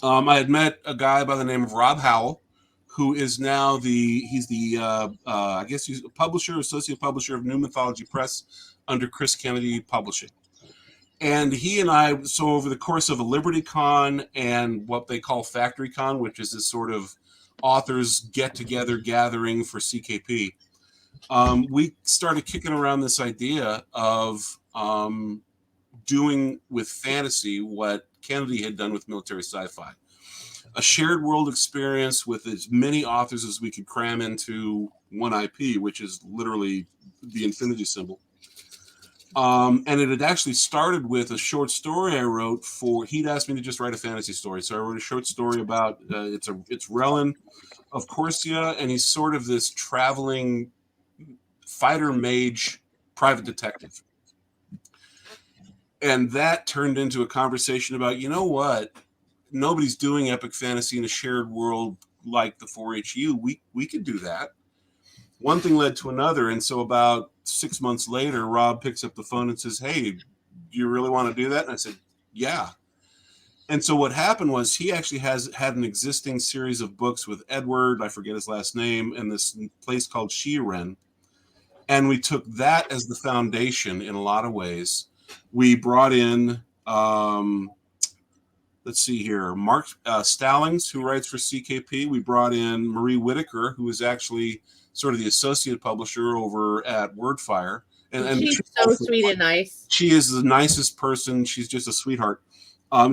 I had met a guy by the name of Rob Howell, who is now I guess he's a publisher, associate publisher of New Mythology Press under Chris Kennedy Publishing. And he and I, so over the course of a Liberty Con and what they call Factory Con, which is this sort of authors get-together gathering for CKP, we started kicking around this idea of doing with fantasy what Kennedy had done with military sci-fi. A shared world experience with as many authors as we could cram into one IP, which is literally the infinity symbol. And it had actually started with a short story I wrote he'd asked me to just write a fantasy story. So I wrote a short story about, it's Relin of Corsia, and he's sort of this traveling fighter mage private detective. And that turned into a conversation about, you know what? Nobody's doing epic fantasy in a shared world like the 4HU. We could do that. One thing led to another. And so about 6 months later, Rob picks up the phone and says, "Hey, do you really want to do that?" And I said, "Yeah." And so what happened was he actually had an existing series of books with Edward, I forget his last name, and this place called Shiren. And we took that as the foundation in a lot of ways. We brought in, let's see here, Mark Stallings, who writes for CKP. We brought in Marie Whitaker, who is actually sort of the associate publisher over at Wordfire. And she's so sweet and nice. She is the nicest person. She's just a sweetheart.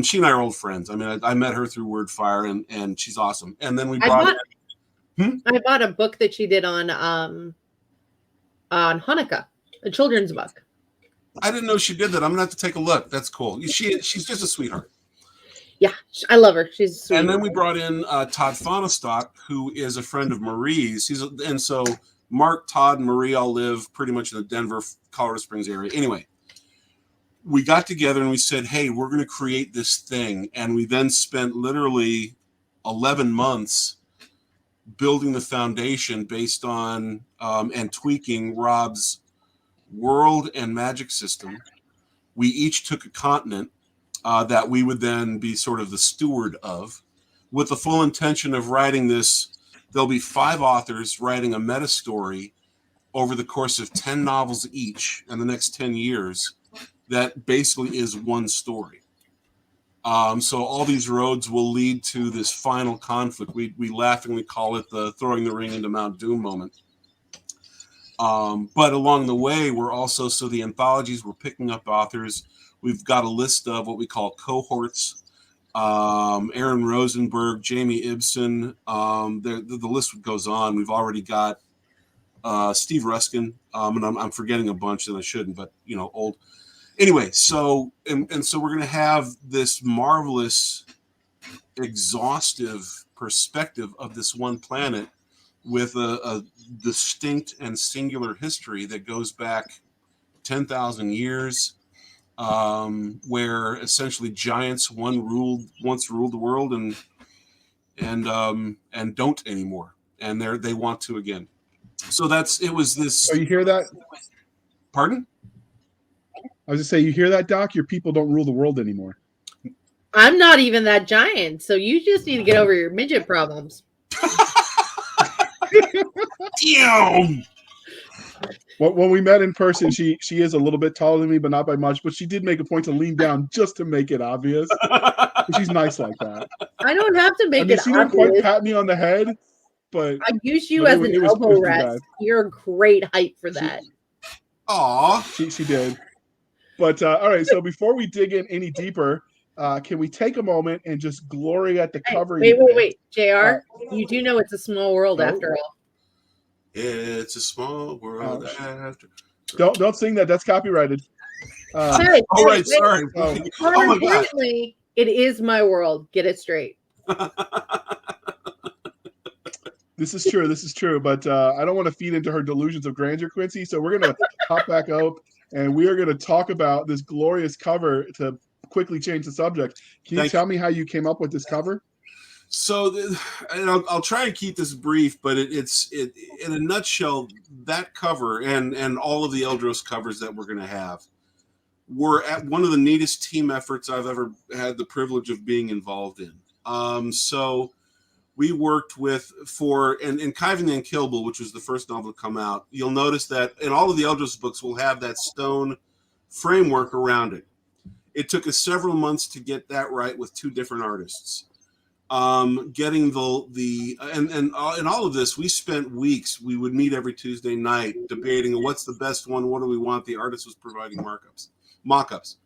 She and I are old friends. I mean, I met her through Wordfire, and she's awesome. And then we brought I bought a book that she did on Hanukkah, a children's book. I didn't know she did that. I'm gonna have to take a look. That's cool. She's just a sweetheart. Yeah, I love her. She's sweet. And then we brought in Todd Fonestock, who is a friend of Marie's. And so Mark, Todd, and Marie all live pretty much in the Denver, Colorado Springs area. Anyway, we got together and we said, "Hey, we're going to create this thing." And we then spent literally 11 months building the foundation based on and tweaking Rob's world and magic system. We each took a continent that we would then be sort of the steward of, with the full intention of writing this. There'll be 5 authors writing a meta story over the course of 10 novels each in the next 10 years that basically is one story. So all these roads will lead to this final conflict. We laughingly call it the throwing the ring into Mount Doom moment. But along the way, we're also, so the anthologies, we're picking up authors. We've got a list of what we call cohorts. Aaron Rosenberg, Jamie Ibsen. The list goes on. We've already got Steve Ruskin, and I'm forgetting a bunch that I shouldn't, but old. Anyway, so so we're going to have this marvelous, exhaustive perspective of this one planet with a distinct and singular history that goes back 10,000 years, where essentially giants once ruled the world and don't anymore, and they want to again. So it was this. Oh, you hear that? Pardon? I was just saying, you hear that, Doc? Your people don't rule the world anymore. I'm not even that giant, so you just need to get over your midget problems. Damn. When we met in person, she is a little bit taller than me, but not by much. But she did make a point to lean down just to make it obvious. She's nice like that. I don't have to make it she obvious. didn't quite pat me on the head, but I use you as an elbow rest. You're a great height for that. Aw. She did. But all right, so before we dig in any deeper, can we take a moment and just glory at the cover? Wait, JR, you do know it's a small world after all. It's a small world after. Don't sing that. That's copyrighted. Sorry. Oh my God. It is my world. Get it straight. This is true. But I don't want to feed into her delusions of grandeur, Quincy. So we're going to hop back up, and we are going to talk about this glorious cover to quickly change the subject. Can you tell me how you came up with this cover? So, and I'll try and keep this brief, but it's in a nutshell, that cover and all of the Eldros covers that we're going to have were at one of the neatest team efforts I've ever had the privilege of being involved in. So we worked in Kaivan and Kilbull, which was the first novel to come out. You'll notice that in all of the Eldros books, we'll have that stone framework around it. It took us several months to get that right with two different artists. Getting in all of this, we spent weeks. We would meet every Tuesday night debating what's the best one, what do we want. The artist was providing mock-ups.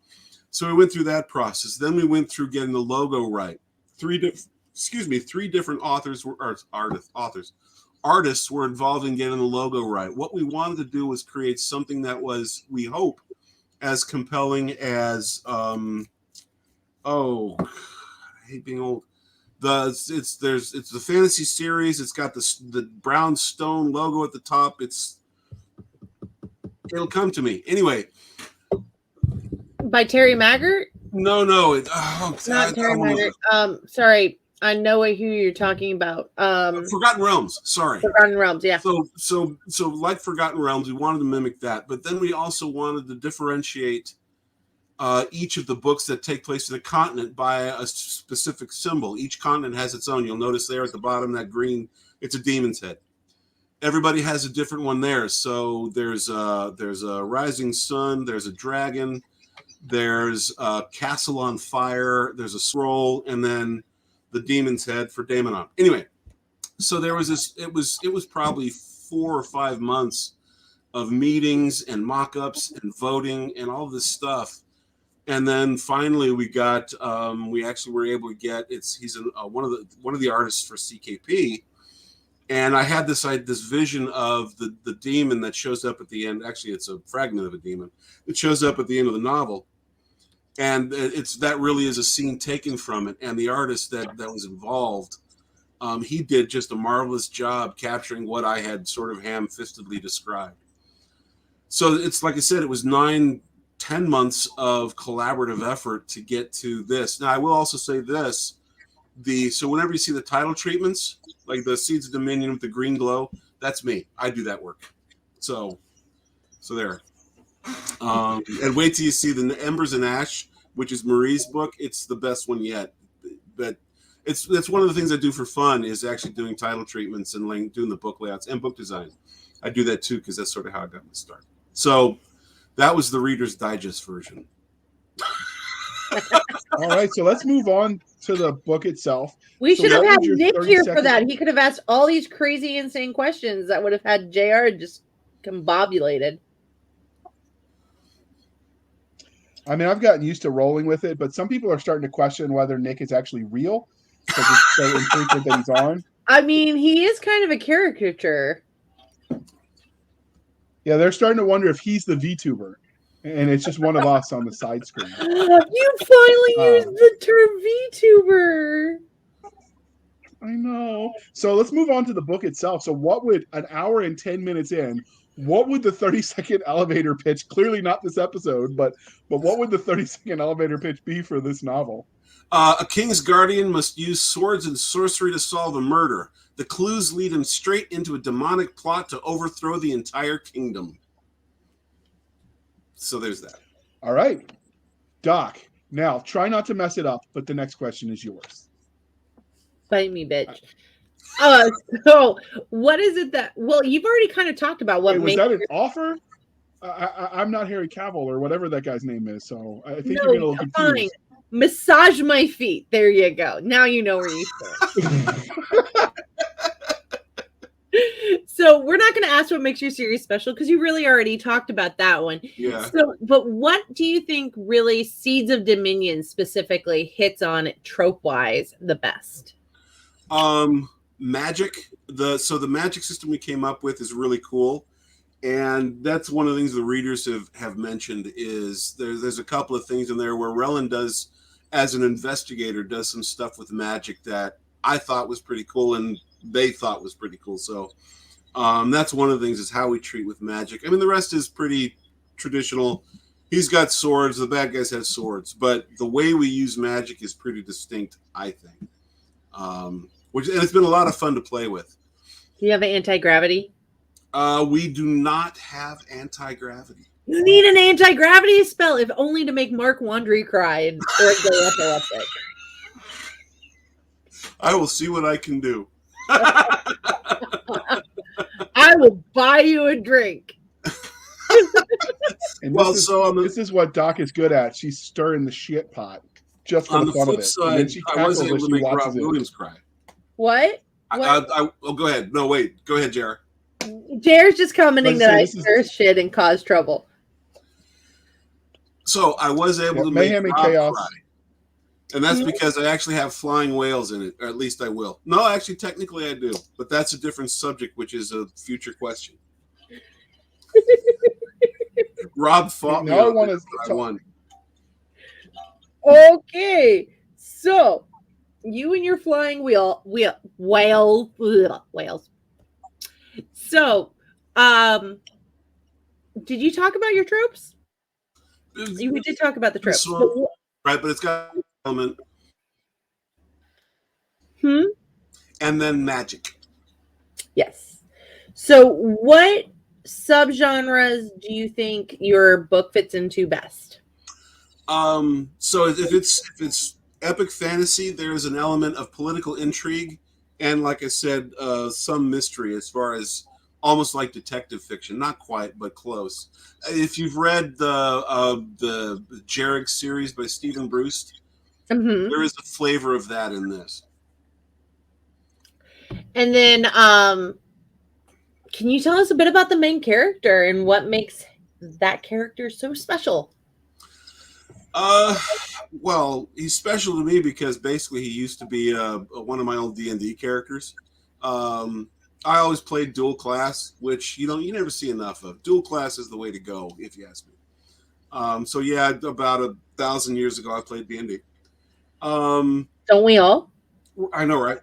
So we went through that process. Then we went through getting the logo right. Three different artists were involved in getting the logo right. What we wanted to do was create something that was, we hope, as compelling as I hate being old. It's the fantasy series. It's got the brown stone logo at the top. It'll come to me anyway. By Terry Maggart? No, it's not Terry Maggart. Sorry, I know who you're talking about. Forgotten Realms. Sorry, Forgotten Realms. Yeah. So like Forgotten Realms, we wanted to mimic that, but then we also wanted to differentiate each of the books that take place in a continent by a specific symbol. Each continent has its own. You'll notice there at the bottom, that green, it's a demon's head. Everybody has a different one there. So there's a rising sun, there's a dragon, there's a castle on fire, there's a scroll, and then the demon's head for Daemonon. Anyway, so there was this, it was probably 4 or 5 months of meetings and mock-ups and voting and all this stuff. And then finally, we actually were able to get. He's one of the artists for CKP, and I had this vision of the demon that shows up at the end. Actually, it's a fragment of a demon that shows up at the end of the novel, and that really is a scene taken from it. And the artist that was involved, he did just a marvelous job capturing what I had sort of ham-fistedly described. So it's like I said, it was 9-10 months of collaborative effort to get to this. Now, I will also say this. So whenever you see the title treatments, like the Seeds of Dominion with the green glow, that's me. I do that work. So there. And wait till you see the Embers and Ash, which is Marie's book. It's the best one yet. But that's one of the things I do for fun, is actually doing title treatments and doing the book layouts and book design. I do that too because that's sort of how I got my start. So that was the Reader's Digest version. All right, so let's move on to the book itself. We So should have what had would your Nick 30 here for second- that. He could have asked all these crazy, insane questions that would have had JR just combobulated. I mean, I've gotten used to rolling with it, but some people are starting to question whether Nick is actually real because it's so infrequent that he's on. I mean, he is kind of a caricature. Yeah, they're starting to wonder if he's the VTuber, and it's just one of us on the side screen. You finally used the term VTuber. I know. So let's move on to the book itself. So what would, an hour and 10 minutes in, what would the 30-second elevator pitch, clearly not this episode, but what would the 30-second elevator pitch be for this novel? A king's guardian must use swords and sorcery to solve a murder. The clues lead him straight into a demonic plot to overthrow the entire kingdom. So there's that. All right. Doc, now try not to mess it up, but the next question is yours. Bite me, bitch. So what is it that, well, you've already kind of talked about what was that an offer? I'm not Harry Cavill or whatever that guy's name is, so I think you're getting a little confused. Fine. Massage my feet. There you go. Now you know where you stand. So we're not going to ask what makes your series special because you really already talked about that one. Yeah. So, but what do you think really Seeds of Dominion specifically hits on trope-wise the best? Magic. So the magic system we came up with is really cool. And that's one of the things the readers have mentioned is there's a couple of things in there where Relin does, as an investigator, does some stuff with magic that I thought was pretty cool and they thought was pretty cool. So that's one of the things is how we treat with magic. I mean, the rest is pretty traditional. He's got swords. The bad guys have swords. But the way we use magic is pretty distinct, I think. And it's been a lot of fun to play with. Do you have an anti-gravity? We do not have anti-gravity. You need an anti-gravity spell, if only to make Mark Wandry cry or go epileptic. I will see what I can do. I will buy you a drink. And Well, this is what Doc is good at. She's stirring the shit pot just for on the the fun of flip it. side, And then she I was cackles able as to she make Rob watches it. Williams cry. What? Oh, go ahead. No, wait. Go ahead, Jared. Jared's just commenting that I this is- stir shit and cause trouble. So I was able to mayhem make and Rob chaos. cry. And that's because I actually have flying whales in it, or at least I will. No, actually, technically I do. But that's a different subject, which is a future question. Rob fought me. Now I on want it, but to I won. Okay, so you and your flying whales. So, did you talk about your tropes? We did talk about the tropes. So, right, but it's got an element. And then magic. Yes. So, what subgenres do you think your book fits into best? So if it's epic fantasy, there's an element of political intrigue, and like I said, some mystery as far as almost like detective fiction. Not quite, but close. If you've read the Jarrig series by Stephen Bruce, there is a flavor of that in this. And then, can you tell us a bit about the main character and what makes that character so special? Well, he's special to me because basically he used to be one of my old D&D characters. I always played dual class, which you never see enough of. Dual class is the way to go, if you ask me. So yeah, about 1,000 years ago, I played D&D. Don't we all? I know, right?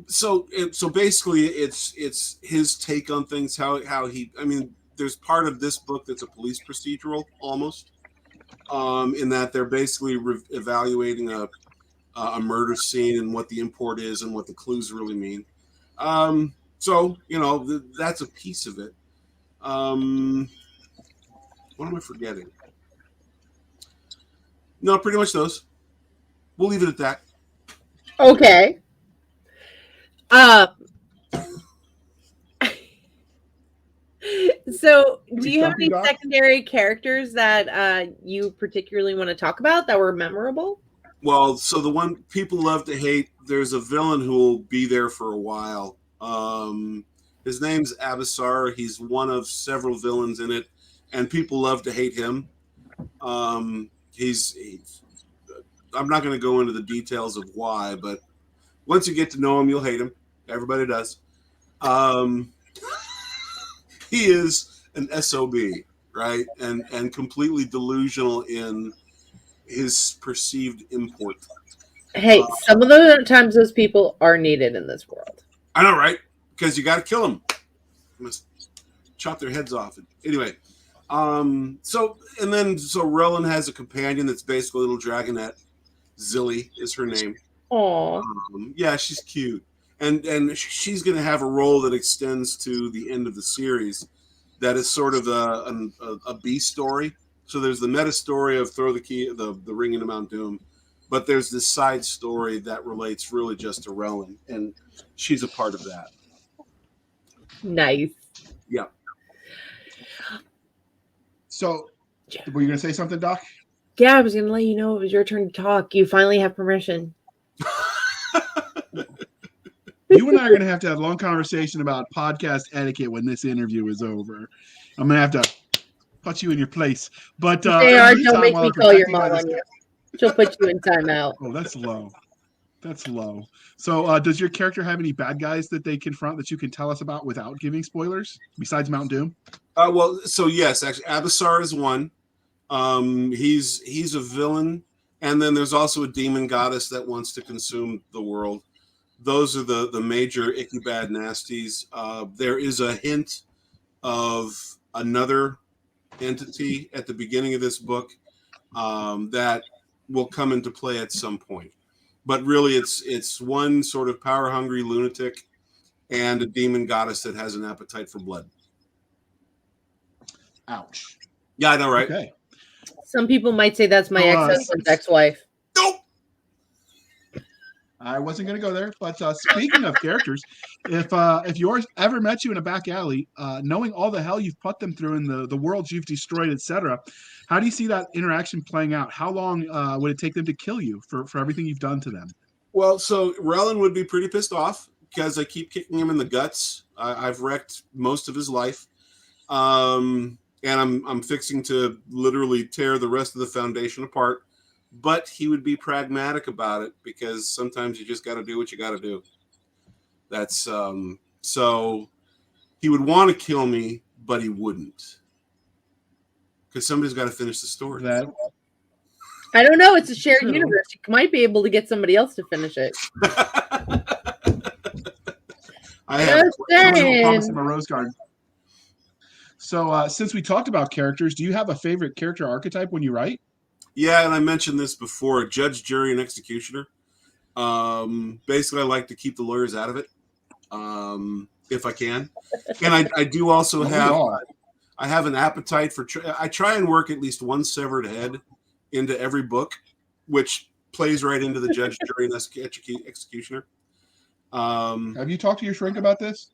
So basically, it's his take on things. How he. I mean, there's part of this book that's a police procedural almost. In that they're basically evaluating a murder scene and what the import is and what the clues really mean. So that's a piece of it. What am I forgetting? No, pretty much those. We'll leave it at that. Okay. So, Can do we you have stump you, any Doc? secondary characters that you particularly want to talk about that were memorable? Well, so the one people love to hate, there's a villain who will be there for a while. His name's Abasar. He's one of several villains in it, and people love to hate him. He's I'm not going to go into the details of why, but once you get to know him, you'll hate him. Everybody does. Um, he is an SOB, right? And completely delusional in his perceived import. Hey, some of the times those people are needed in this world. I know, right? Because you got to kill them. You must chop their heads off. Anyway, so Rowan has a companion that's basically a little dragonette. Zilly is her name. Aw. Yeah, she's cute, and she's going to have a role that extends to the end of the series. That is sort of a B story. So there's the meta story of throw the key, the ring into Mount Doom, but there's this side story that relates really just to Rowan, and she's a part of that. Nice. Yeah. So, were you going to say something, Doc? Yeah, I was going to let you know it was your turn to talk. You finally have permission. You and I are going to have a long conversation about podcast etiquette when this interview is over. I'm going to have to put you in your place. But JR, don't make me call your mom on you. She'll put you in timeout. Oh, that's low. That's low. So does your character have any bad guys that they confront that you can tell us about without giving spoilers, besides Mount Doom? Well, so yes, actually, Abasar is one. He's a villain, and then there's also a demon goddess that wants to consume the world. Those are the major icky bad nasties. There is a hint of another entity at the beginning of this book that will come into play at some point. But really, it's one sort of power hungry lunatic and a demon goddess that has an appetite for blood. Ouch. Yeah, I know, right? Okay. Some people might say that's my ex-husband's ex-wife. Nope. I wasn't going to go there, but speaking of characters, if yours ever met you in a back alley, knowing all the hell you've put them through and the worlds you've destroyed, etc., how do you see that interaction playing out? How long would it take them to kill you for everything you've done to them? Well, so Relin would be pretty pissed off because I keep kicking him in the guts. I've wrecked most of his life, and I'm fixing to literally tear the rest of the foundation apart. But he would be pragmatic about it because sometimes you just got to do what you got to do. That's so he would want to kill me, but he wouldn't because somebody's got to finish the story. I don't know. It's a shared universe. You might be able to get somebody else to finish it. I have promise him a rose garden. So since we talked about characters, do you have a favorite character archetype when you write? Yeah, and I mentioned this before: judge, jury, and executioner. Basically, I like to keep the lawyers out of it, if I can. And I do also I have an appetite for. I try and work at least one severed head into every book, which plays right into the judge, jury, and executioner. Have you talked to your shrink about this?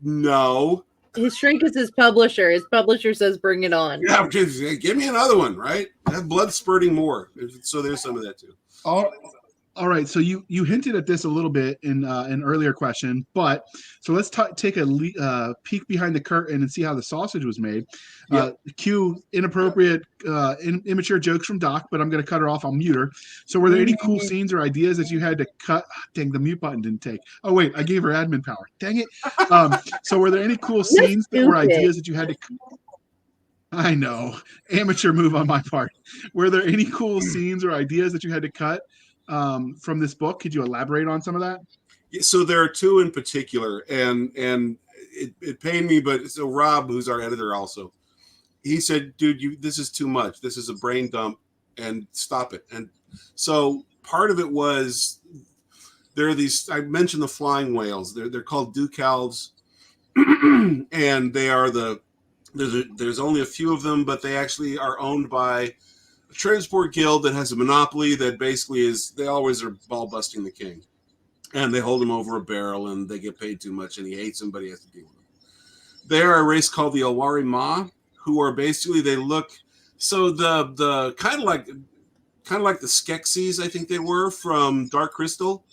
No. His shrink is his publisher. His publisher says, "Bring it on." Yeah, give me another one, right? Have blood spurting more. So there's some of that too. All right. So you hinted at this a little bit in an earlier question, but so let's take a peek behind the curtain and see how the sausage was made. Yep. Cue inappropriate, immature jokes from Doc, but I'm going to cut her off. I'll mute her. So were there any cool scenes or ideas that you had to cut? Dang, the mute button didn't take. Oh, wait, I gave her admin power. Dang it. So were there any cool scenes or ideas that you had to I know. Amateur move on my part. Were there any cool scenes or ideas that you had to cut from this book? Could you elaborate on some of that? So there are two in particular, and it pained me, but so Rob, who's our editor also, he said, dude, this is too much. This is a brain dump, and stop it. And so part of it was there are these, I mentioned the flying whales. They're called ducalves, and they are there's only a few of them, but they actually are owned by a transport guild that has a monopoly that basically they always are ball busting the king. And they hold him over a barrel and they get paid too much and he hates him, but he has to deal with him. They are a race called the Awari Ma, who are basically, they look, so the kind of like the Skeksis, I think they were from Dark Crystal.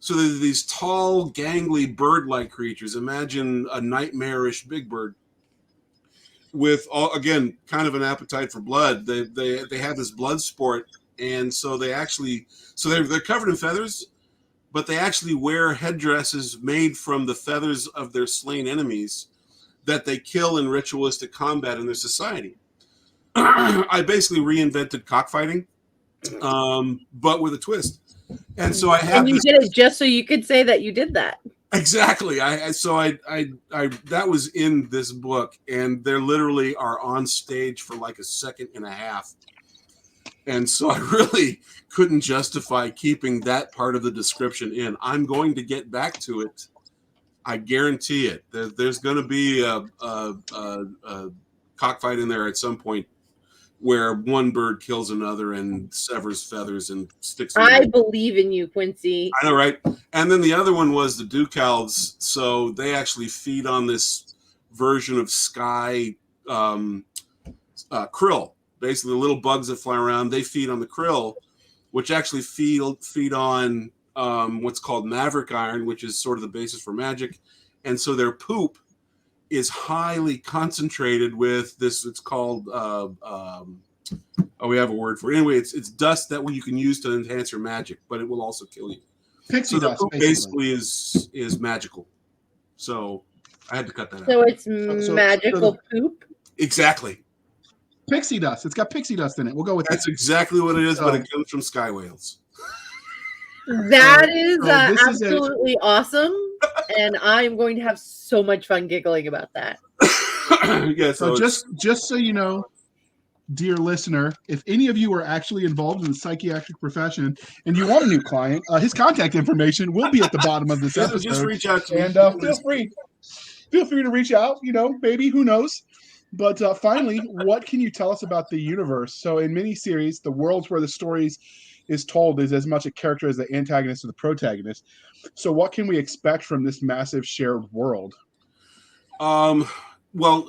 So they're these tall, gangly, bird-like creatures. Imagine a nightmarish big bird with, all, again, kind of an appetite for blood. They have this blood sport, and so they're covered in feathers, but they actually wear headdresses made from the feathers of their slain enemies that they kill in ritualistic combat in their society. I basically reinvented cockfighting, but with a twist. And so I have. And you did it just so you could say that you did that. Exactly. That was in this book, and they literally are on stage for like a second and a half. And so I really couldn't justify keeping that part of the description in. I'm going to get back to it. I guarantee it. There's going to be a cockfight in there at some point where one bird kills another and severs feathers and sticks them. I believe in you, Quincy. I know, right? And then the other one was the Ducalds. So they actually feed on this version of sky krill. Basically, the little bugs that fly around, they feed on the krill, which actually feed on what's called maverick iron, which is sort of the basis for magic. And so their poop is highly concentrated with this. It's called we have a word for it. Anyway, it's dust that you can use to enhance your magic, but it will also kill you. Pixie dust, poop basically is magical. So I had to cut that out. So it's magical poop. Exactly. Pixie dust. It's got pixie dust in it. We'll go with that's exactly what it is, but it comes from sky whales. That is absolutely awesome, and I'm going to have so much fun giggling about that. Yeah, so just so you know, dear listener, if any of you are actually involved in the psychiatric profession and you want a new client, his contact information will be at the bottom of this episode. Just reach out to me. And feel free to reach out. You know, maybe, who knows? But finally, what can you tell us about the universe? So in miniseries, the worlds where the stories is told is as much a character as the antagonist or the protagonist. So what can we expect from this massive shared world? Well,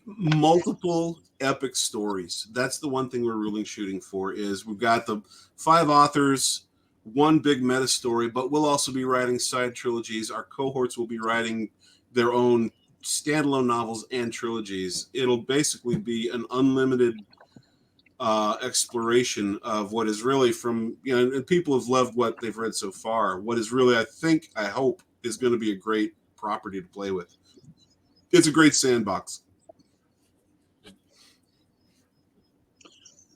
multiple epic stories. That's the one thing we're really shooting for. Is we've got the 5 authors, one big meta story, but we'll also be writing side trilogies. Our cohorts will be writing their own standalone novels and trilogies. It'll basically be an unlimited exploration of what is really from, and people have loved what they've read so far. What is really, I hope, is going to be a great property to play with. It's a great sandbox.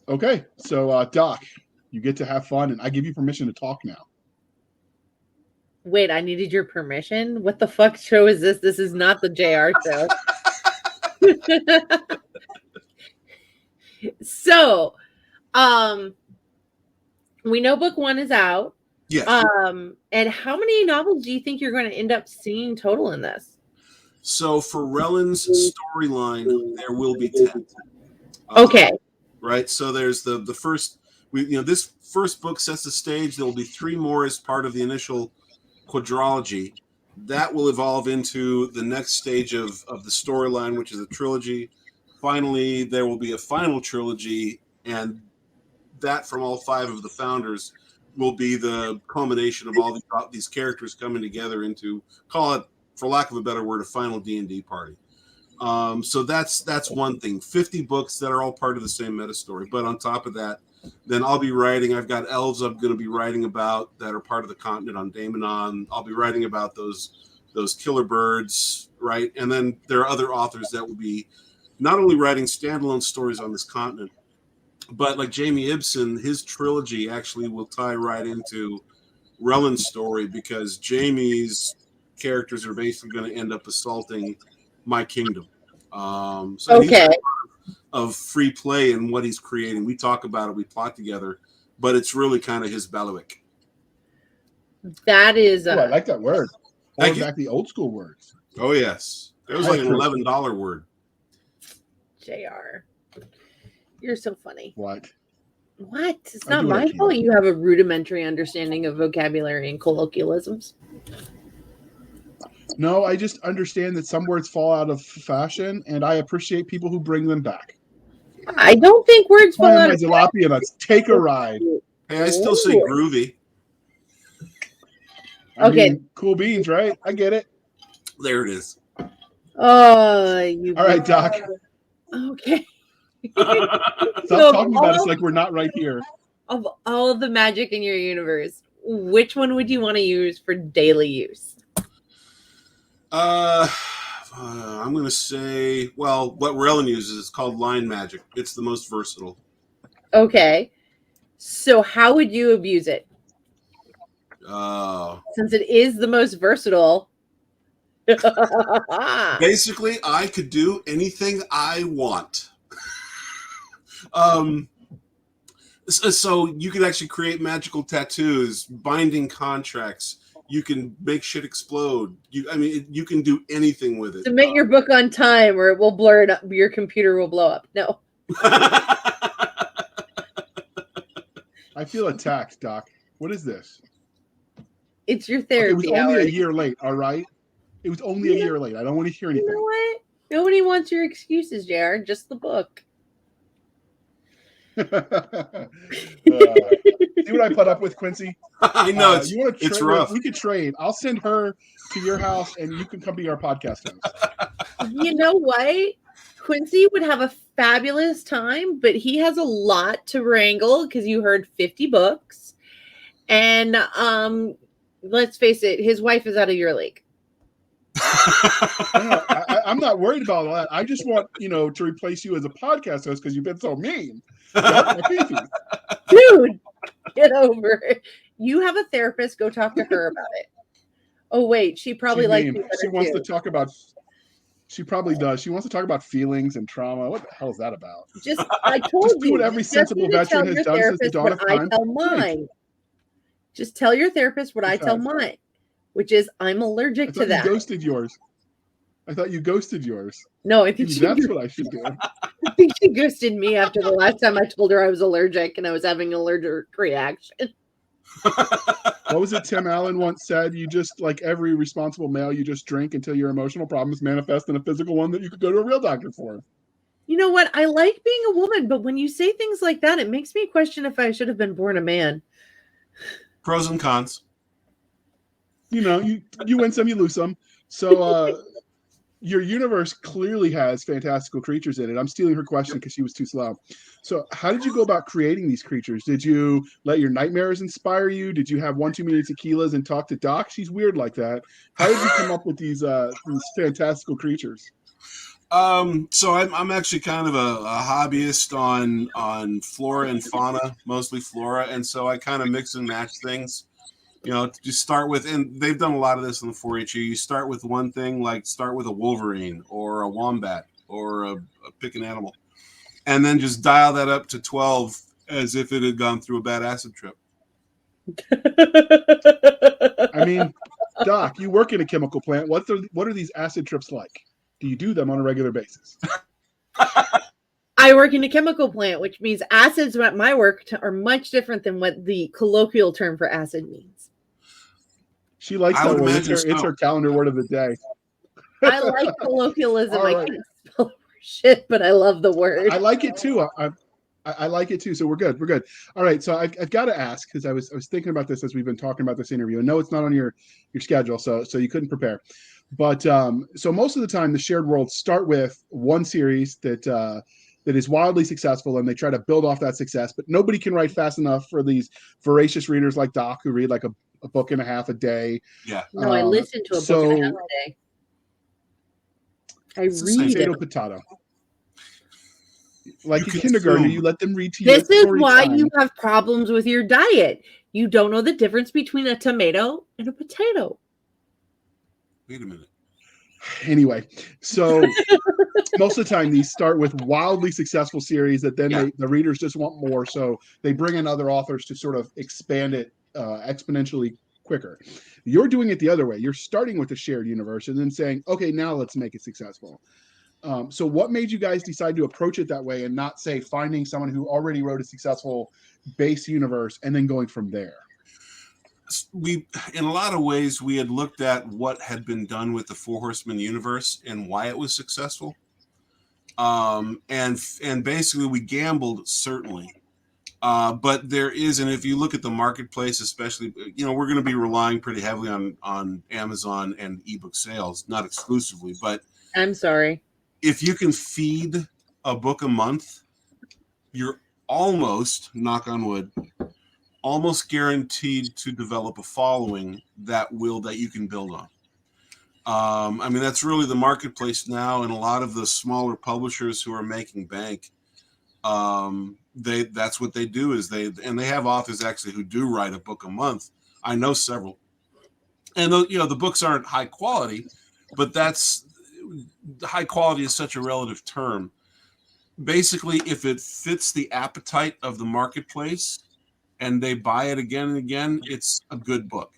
Okay, so Doc, you get to have fun, and I give you permission to talk now. Wait, I needed your permission? What the fuck show is this? This is not the JR show. So, we know book 1 is out. Yes. And how many novels do you think you're going to end up seeing total in this? So for Rellen's storyline, there will be 10. Okay. Right. So there's the first. This first book sets the stage. There will be 3 more as part of the initial quadrilogy. That will evolve into the next stage of the storyline, which is a trilogy. Finally, there will be a final trilogy, and that from all 5 of the founders will be the culmination of all these characters coming together into, call it, for lack of a better word, a final D&D party. So that's one thing. 50 books that are all part of the same meta story. But on top of that, then I'll be writing. I've got elves I'm going to be writing about that are part of the continent on Daemonon. I'll be writing about those killer birds, right? And then there are other authors that will be not only writing standalone stories on this continent, but like Jamie Ibsen, his trilogy actually will tie right into Rellen's story, because Jamie's characters are basically going to end up assaulting my kingdom. So okay. He's of free play in what he's creating. We talk about it, we plot together, but it's really kind of his bailiwick. That is. I like that word. Going back the old school words. Oh yes, it was like an $11 word. JR, you're so funny. What? It's not my fault you have a rudimentary understanding of vocabulary and colloquialisms. No, I just understand that some words fall out of fashion, and I appreciate people who bring them back. I don't think words fall Playing out my of jalopy, let's take a ride. Hey, I still say groovy. I Okay. mean, cool beans, right? I get it. There it is. All right, Doc. Okay. Stop talking about us like we're not right here. Of all of the magic in your universe, which one would you want to use for daily use? I'm going to say, well, what Rellen uses is called line magic. It's the most versatile. Okay. So how would you abuse it? Since it is the most versatile. Basically, I could do anything I want. So you could actually create magical tattoos, binding contracts. You can make shit explode. You can do anything with it. Submit your book on time, or it will blur it up. Your computer will blow up. No. I feel attacked, Doc. What is this? It's your therapy. It was only hour. a year late, all right? It was only a year late. I don't want to hear anything. You know what? Nobody wants your excuses, JR. Just the book. See what I put up with, Quincy? I know. You want to trade? It's rough. We could trade. I'll send her to your house, and you can come be our podcast host. You know what? Quincy would have a fabulous time, but he has a lot to wrangle because you heard 50 books. And let's face it, his wife is out of your league. I'm not worried about all that. I just want, to replace you as a podcast host because you've been so mean. Dude, get over it. You have a therapist. Go talk to her about it. Oh, wait. She probably likes you. She wants to talk about... She probably does. She wants to talk about feelings and trauma. What the hell is that about? I told you. Do what every sensible veteran has done since the dawn of time. I tell mine. Just tell your therapist what I tell mine, which is I'm allergic to that. You ghosted yours. I thought you ghosted yours. No, I think that's what I should do. I think she ghosted me after the last time I told her I was allergic and I was having an allergic reaction. What was it Tim Allen once said? You just, like every responsible male, you just drink until your emotional problems manifest in a physical one that you could go to a real doctor for. You know what? I like being a woman, but when you say things like that, it makes me question if I should have been born a man. Pros and cons. You win some, you lose some. So your universe clearly has fantastical creatures in it. I'm stealing her question because she was too slow. So how did you go about creating these creatures? Did you let your nightmares inspire you? Did you have one too many tequilas and talk to Doc? She's weird like that. How did you come up with these fantastical creatures? So I'm actually kind of a hobbyist on flora and fauna, mostly flora, and so I kind of mix and match things. Just start with, and they've done a lot of this in the 4-H. You start with one thing, like start with a wolverine or a wombat or a pick an animal, and then just dial that up to 12 as if it had gone through a bad acid trip. I mean, Doc, you work in a chemical plant. What are these acid trips like? Do you do them on a regular basis? I work in a chemical plant, which means acids at my work are much different than what the colloquial term for acid means. She likes that word. It's her calendar word of the day. I like colloquialism. Right. I can't spell shit, but I love the word. I like it too. I like it too. So we're good. We're good. All right. So I've got to ask, because I was thinking about this as we've been talking about this interview. And no, it's not on your schedule, so you couldn't prepare. But so most of the time, the shared worlds start with one series that is wildly successful, and they try to build off that success. But nobody can write fast enough for these voracious readers like Doc, who read like a book and a half a day. Yeah. No, I listen to a book and a half a day. I read potato. Like a kindergartner, you let them read to you. This is why you have problems with your diet. You don't know the difference between a tomato and a potato. Wait a minute. Anyway, so most of the time these start with wildly successful series that then the readers just want more. So they bring in other authors to sort of expand it exponentially quicker. You're doing it the other way. You're starting with a shared universe and then saying, okay, now let's make it successful. So what made you guys decide to approach it that way and not, say, finding someone who already wrote a successful base universe and then going from there? in a lot of ways, we had looked at what had been done with the Four Horsemen universe and why it was successful. And basically we gambled, certainly. But there is, and if you look at the marketplace, especially, we're going to be relying pretty heavily on Amazon and ebook sales, not exclusively, but I'm sorry. If you can feed a book a month, you're almost, knock on wood, almost guaranteed to develop a following that you can build on. I mean, that's really the marketplace now, and a lot of the smaller publishers who are making bank, that's what they do is they have authors actually who do write a book a month. I know several, and the books aren't high quality, but high quality is such a relative term. Basically, if it fits the appetite of the marketplace and they buy it again and again, it's a good book.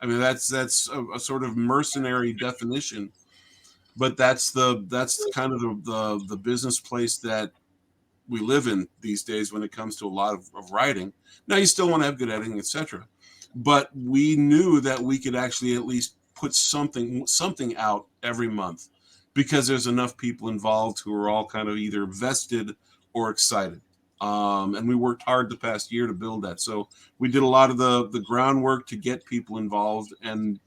I mean, that's a sort of mercenary definition, but that's kind of the business place that we live in these days when it comes to a lot of writing. Now, you still want to have good editing, etc. But we knew that we could actually at least put something out every month because there's enough people involved who are all kind of either vested or excited. And we worked hard the past year to build that. So we did a lot of the groundwork to get people involved, and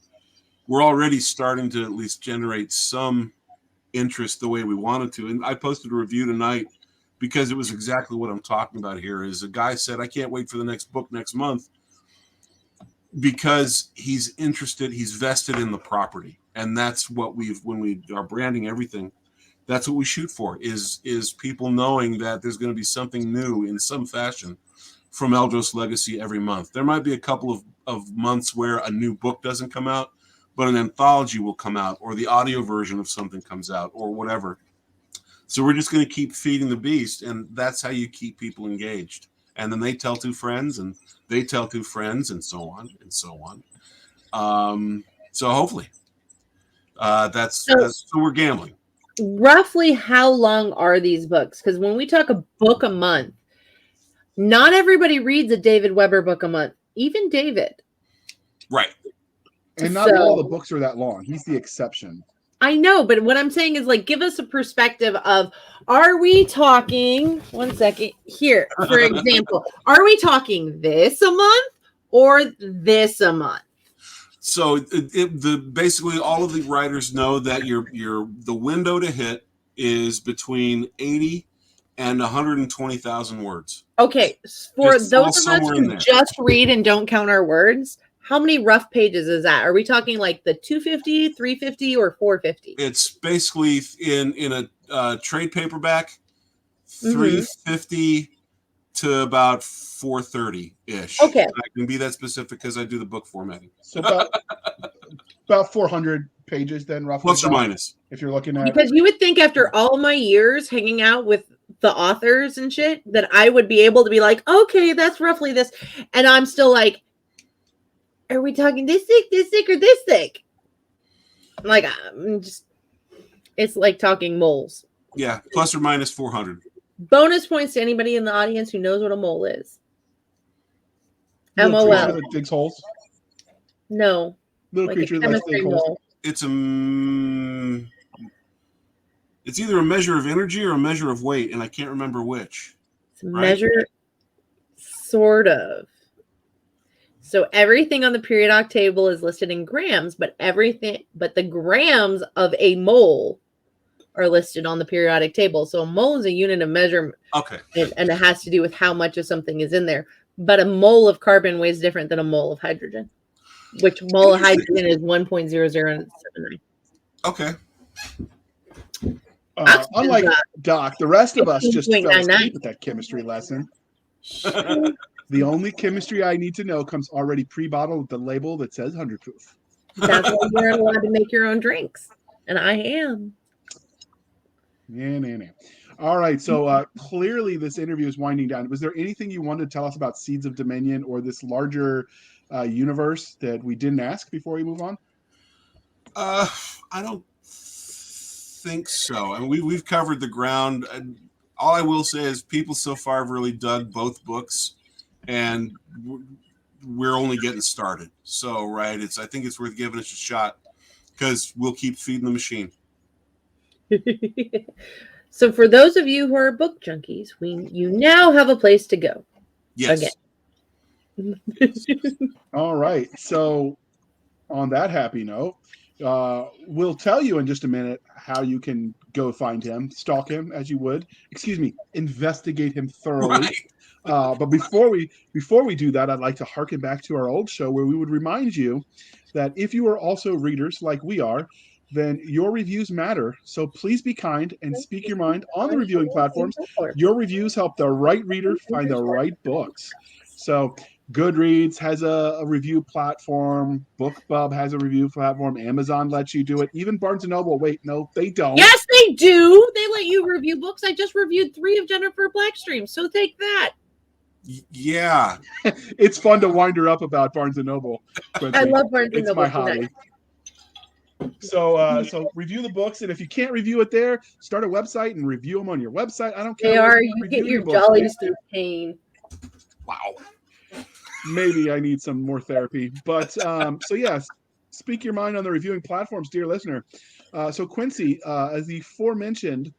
we're already starting to at least generate some interest the way we wanted to. And I posted a review tonight because it was exactly what I'm talking about here. Is a guy said, I can't wait for the next book next month because he's interested, he's vested in the property. And that's what when we are branding everything, that's what we shoot for is people knowing that there's going to be something new in some fashion from Eldros Legacy every month. There might be a couple of months where a new book doesn't come out, but an anthology will come out or the audio version of something comes out or whatever. So we're just going to keep feeding the beast, and that's how you keep people engaged. And then they tell two friends, and they tell two friends, and so on and so on. So hopefully, so we're gambling. Roughly how long are these books? Because when we talk a book a month, not everybody reads a David Weber book a month, even David. Right. And not all the books are that long. He's the exception. I know, but what I'm saying is, like, give us a perspective of, are we talking, one second, here, for example, are we talking this a month or this a month? So basically all of the writers know that the window to hit is between 80 and 120,000 words. Okay, for those of us who just read and don't count our words, how many rough pages is that? Are we talking like the 250, 350, or 450? It's basically in a trade paperback, 350 to about 430-ish. Okay. I can be that specific because I do the book formatting. So about 400 pages then, roughly. Plus or minus. If you're looking at Because you would think after all my years hanging out with the authors and shit that I would be able to be like, okay, that's roughly this. And I'm still like, are we talking this thick, or this thick? Like, it's like talking moles. Yeah, plus or minus 400. Bonus points to anybody in the audience who knows what a mole is. Little creature that digs holes? No. Little like creature that likes to dig holes. It's either a measure of energy or a measure of weight, and I can't remember which. It's a measure, sort of. So everything on the periodic table is listed in grams, but the grams of a mole are listed on the periodic table. So a mole is a unit of measurement. Okay. And it has to do with how much of something is in there. But a mole of carbon weighs different than a mole of hydrogen, which mole of hydrogen is 1.0079. Okay. Unlike Doc, the rest of us just fell asleep with that chemistry lesson. The only chemistry I need to know comes already pre-bottled with the label that says 100 proof. That's why you're allowed to make your own drinks. And I am. Yeah. All right. So clearly this interview is winding down. Was there anything you wanted to tell us about Seeds of Dominion or this larger universe that we didn't ask before we move on? I don't think so. I mean, we've covered the ground. All I will say is people so far have really dug both books. And we're only getting started. So, right, I think it's worth giving us a shot because we'll keep feeding the machine. So for those of you who are book junkies, you now have a place to go. Yes. Again. All right. So on that happy note, we'll tell you in just a minute how you can go find him, stalk him as you would. Excuse me, investigate him thoroughly. Right. But before we do that, I'd like to harken back to our old show where we would remind you that if you are also readers like we are, then your reviews matter. So please be kind and speak your mind on the reviewing platforms. Your reviews help the right reader find the right books. So Goodreads has a review platform. BookBub has a review platform. Amazon lets you do it. Even Barnes & Noble. Wait, no, they don't. Yes, they do. They let you review books. I just reviewed 3 of Jennifer Blackstream, so take that. Yeah. It's fun to wind her up about Barnes & Noble. Quincy. I love Barnes & It's Noble. my hobby. So review the books, and if you can't review it there, start a website and review them on your website. I don't care. They where are. You get your jollies through pain. Wow. Maybe I need some more therapy. But so yes, speak your mind on the reviewing platforms, dear listener. So Quincy, as the aforementioned,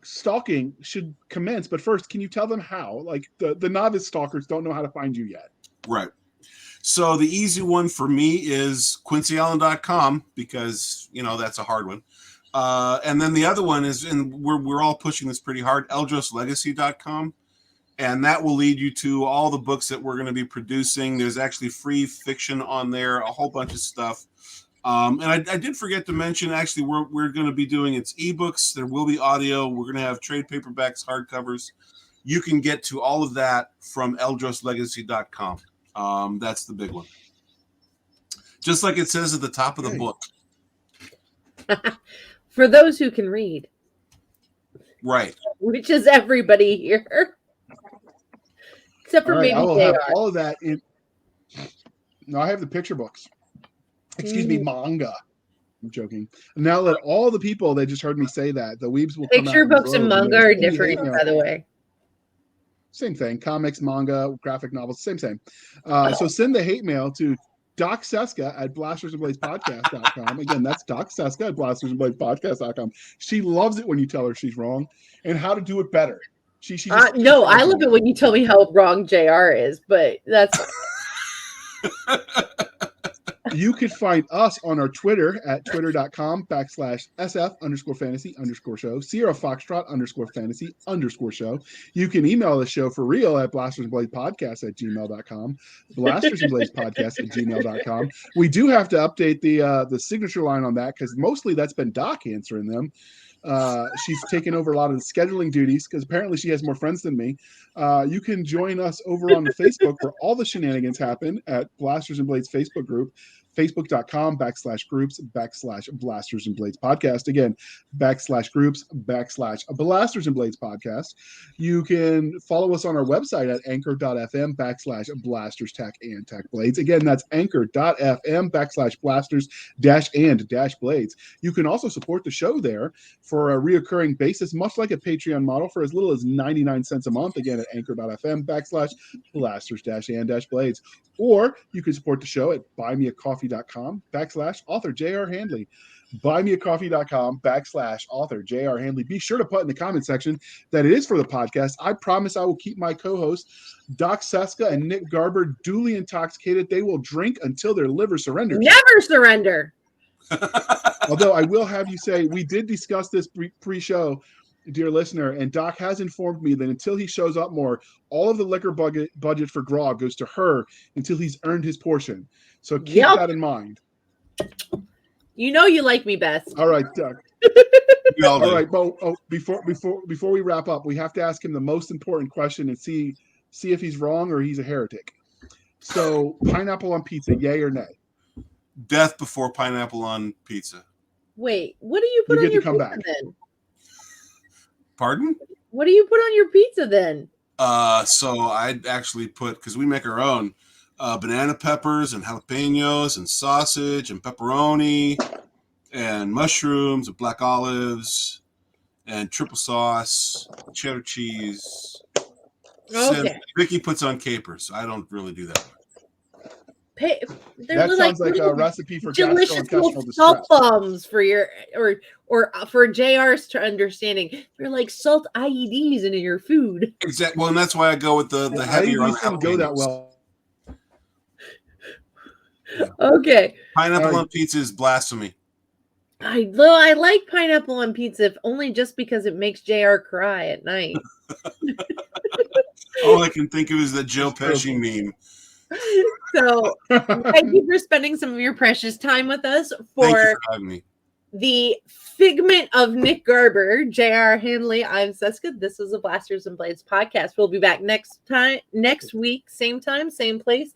stalking should commence. But first, can you tell them how? Like the novice stalkers don't know how to find you yet. Right. So the easy one for me is QuincyAllen.com because, that's a hard one. And then the other one is, and we're all pushing this pretty hard, EldrosLegacy.com. And that will lead you to all the books that we're going to be producing. There's actually free fiction on there, a whole bunch of stuff. And I did forget to mention, actually, we're going to be doing its ebooks. There will be audio. We're going to have trade paperbacks, hardcovers. You can get to all of that from EldrosLegacy.com. That's the big one. Just like it says at the top of the book. For those who can read. Right. Which is everybody here. Except for maybe I will JR. have all of that in. No, I have the picture books. Excuse me, manga. I'm joking. Now let all the people that just heard me say that, the weebs will come out. Picture books and manga are different, by the way. Same thing. Comics, manga, graphic novels, same. So send the hate mail to Doc Cisca at blastersandbladespodcast.com. Again, that's Doc Cisca at blastersandbladespodcast.com. She loves it when you tell her she's wrong and how to do it better. No, I love it when you tell me how wrong JR is, but that's fine. You can find us on our Twitter at twitter.com/SF_fantasy_show, Sierra Foxtrot _fantasy_show. You can email the show for real at blastersandbladepodcast@gmail.com, blastersandbladespodcast@gmail.com. We do have to update the signature line on that because mostly that's been Doc answering them. She's taken over a lot of the scheduling duties because apparently she has more friends than me. You can join us over on the Facebook where all the shenanigans happen at Blasters and Blades Facebook group, facebook.com/groups/Blasters and Blades podcast. Again, /groups/Blasters and Blades podcast. You can follow us on our website at anchor.fm/Blasters Tech and Tech Blades. Again, that's anchor.fm/Blasters-and-Blades. You can also support the show there for a reoccurring basis, much like a Patreon model, for as little as 99 cents a month. Again, at anchor.fm/Blasters-and-Blades. Or you can support the show at buymeacoffee.com/author J.R. Handley. Buymeacoffee.com/author J.R. Handley. Be sure to put in the comment section that it is for the podcast. I promise I will keep my co-hosts, Doc Cisca and Nick Garber, duly intoxicated. They will drink until their liver surrenders. Never surrender. Although I will have you say, we did discuss this pre-show, dear listener, and Doc has informed me that until he shows up more, all of the liquor budget for grog goes to her until he's earned his portion. So keep that in mind. You know you like me best. All right, Doc. All right, but before we wrap up, we have to ask him the most important question and see if he's wrong or he's a heretic. So, pineapple on pizza, yay or nay? Death before pineapple on pizza. Wait, what do you put on your pizza then? Pardon? What do you put on your pizza then? So I'd actually put, because we make our own, banana peppers and jalapenos and sausage and pepperoni and mushrooms and black olives and triple sauce, cheddar cheese. Okay. Ricky puts on capers, so I don't really do that. That sounds like a recipe for delicious gastrointestinal salt distress. bombs for your or for JR's understanding. They're like salt IEDs into your food. Exactly. Well, and that's why I go with the heavier on IEDs don't go that well. Yeah. Okay. Pineapple on pizza is blasphemy. I like pineapple on pizza, if only just because it makes JR cry at night. All I can think of is the Joe Pesci meme. So thank you for spending some of your precious time with us Thank you for having me. The figment of Nick Garber, JR Handley. I'm Cisca. This is a Blasters and Blades podcast. We'll be back next week, same time, same place.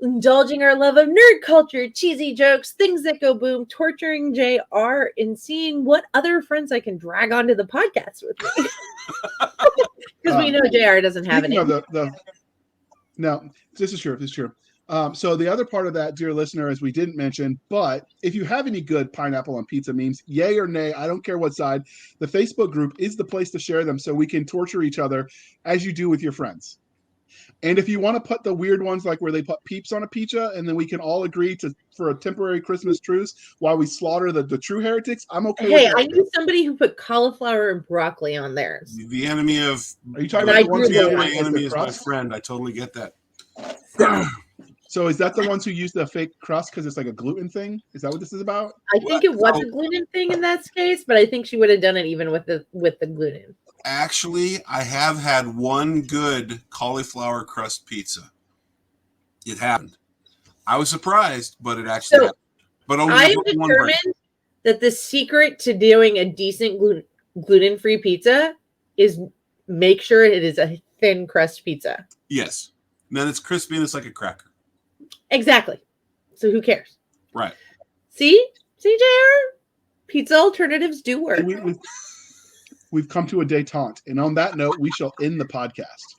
Indulging our love of nerd culture, cheesy jokes, things that go boom, torturing JR, and seeing what other friends I can drag onto the podcast with me. Because we know JR doesn't have any. No, this is true. This is true. So the other part of that, dear listener, is we didn't mention, but if you have any good pineapple on pizza memes, yay or nay, I don't care what side, the Facebook group is the place to share them so we can torture each other as you do with your friends. And if you want to put the weird ones, like where they put peeps on a pizza, and then we can all agree for a temporary Christmas truce while we slaughter the true heretics, I'm okay with that. I knew somebody who put cauliflower and broccoli on theirs. The enemy of... Are you talking about the ones who my enemy is my friend? I totally get that. So is that the ones who use the fake crust because it's like a gluten thing? Is that what this is about? I think it was a gluten thing in that case, but I think she would have done it even with the gluten. Actually, I have had one good cauliflower crust pizza. It happened. I was surprised, but it actually happened. But only I am determined that the secret to doing a decent gluten-free pizza is make sure it is a thin crust pizza. Yes. And then it's crispy and it's like a cracker. Exactly. So who cares? Right. See, JR? Pizza alternatives do work. We've come to a détente. And on that note, we shall end the podcast.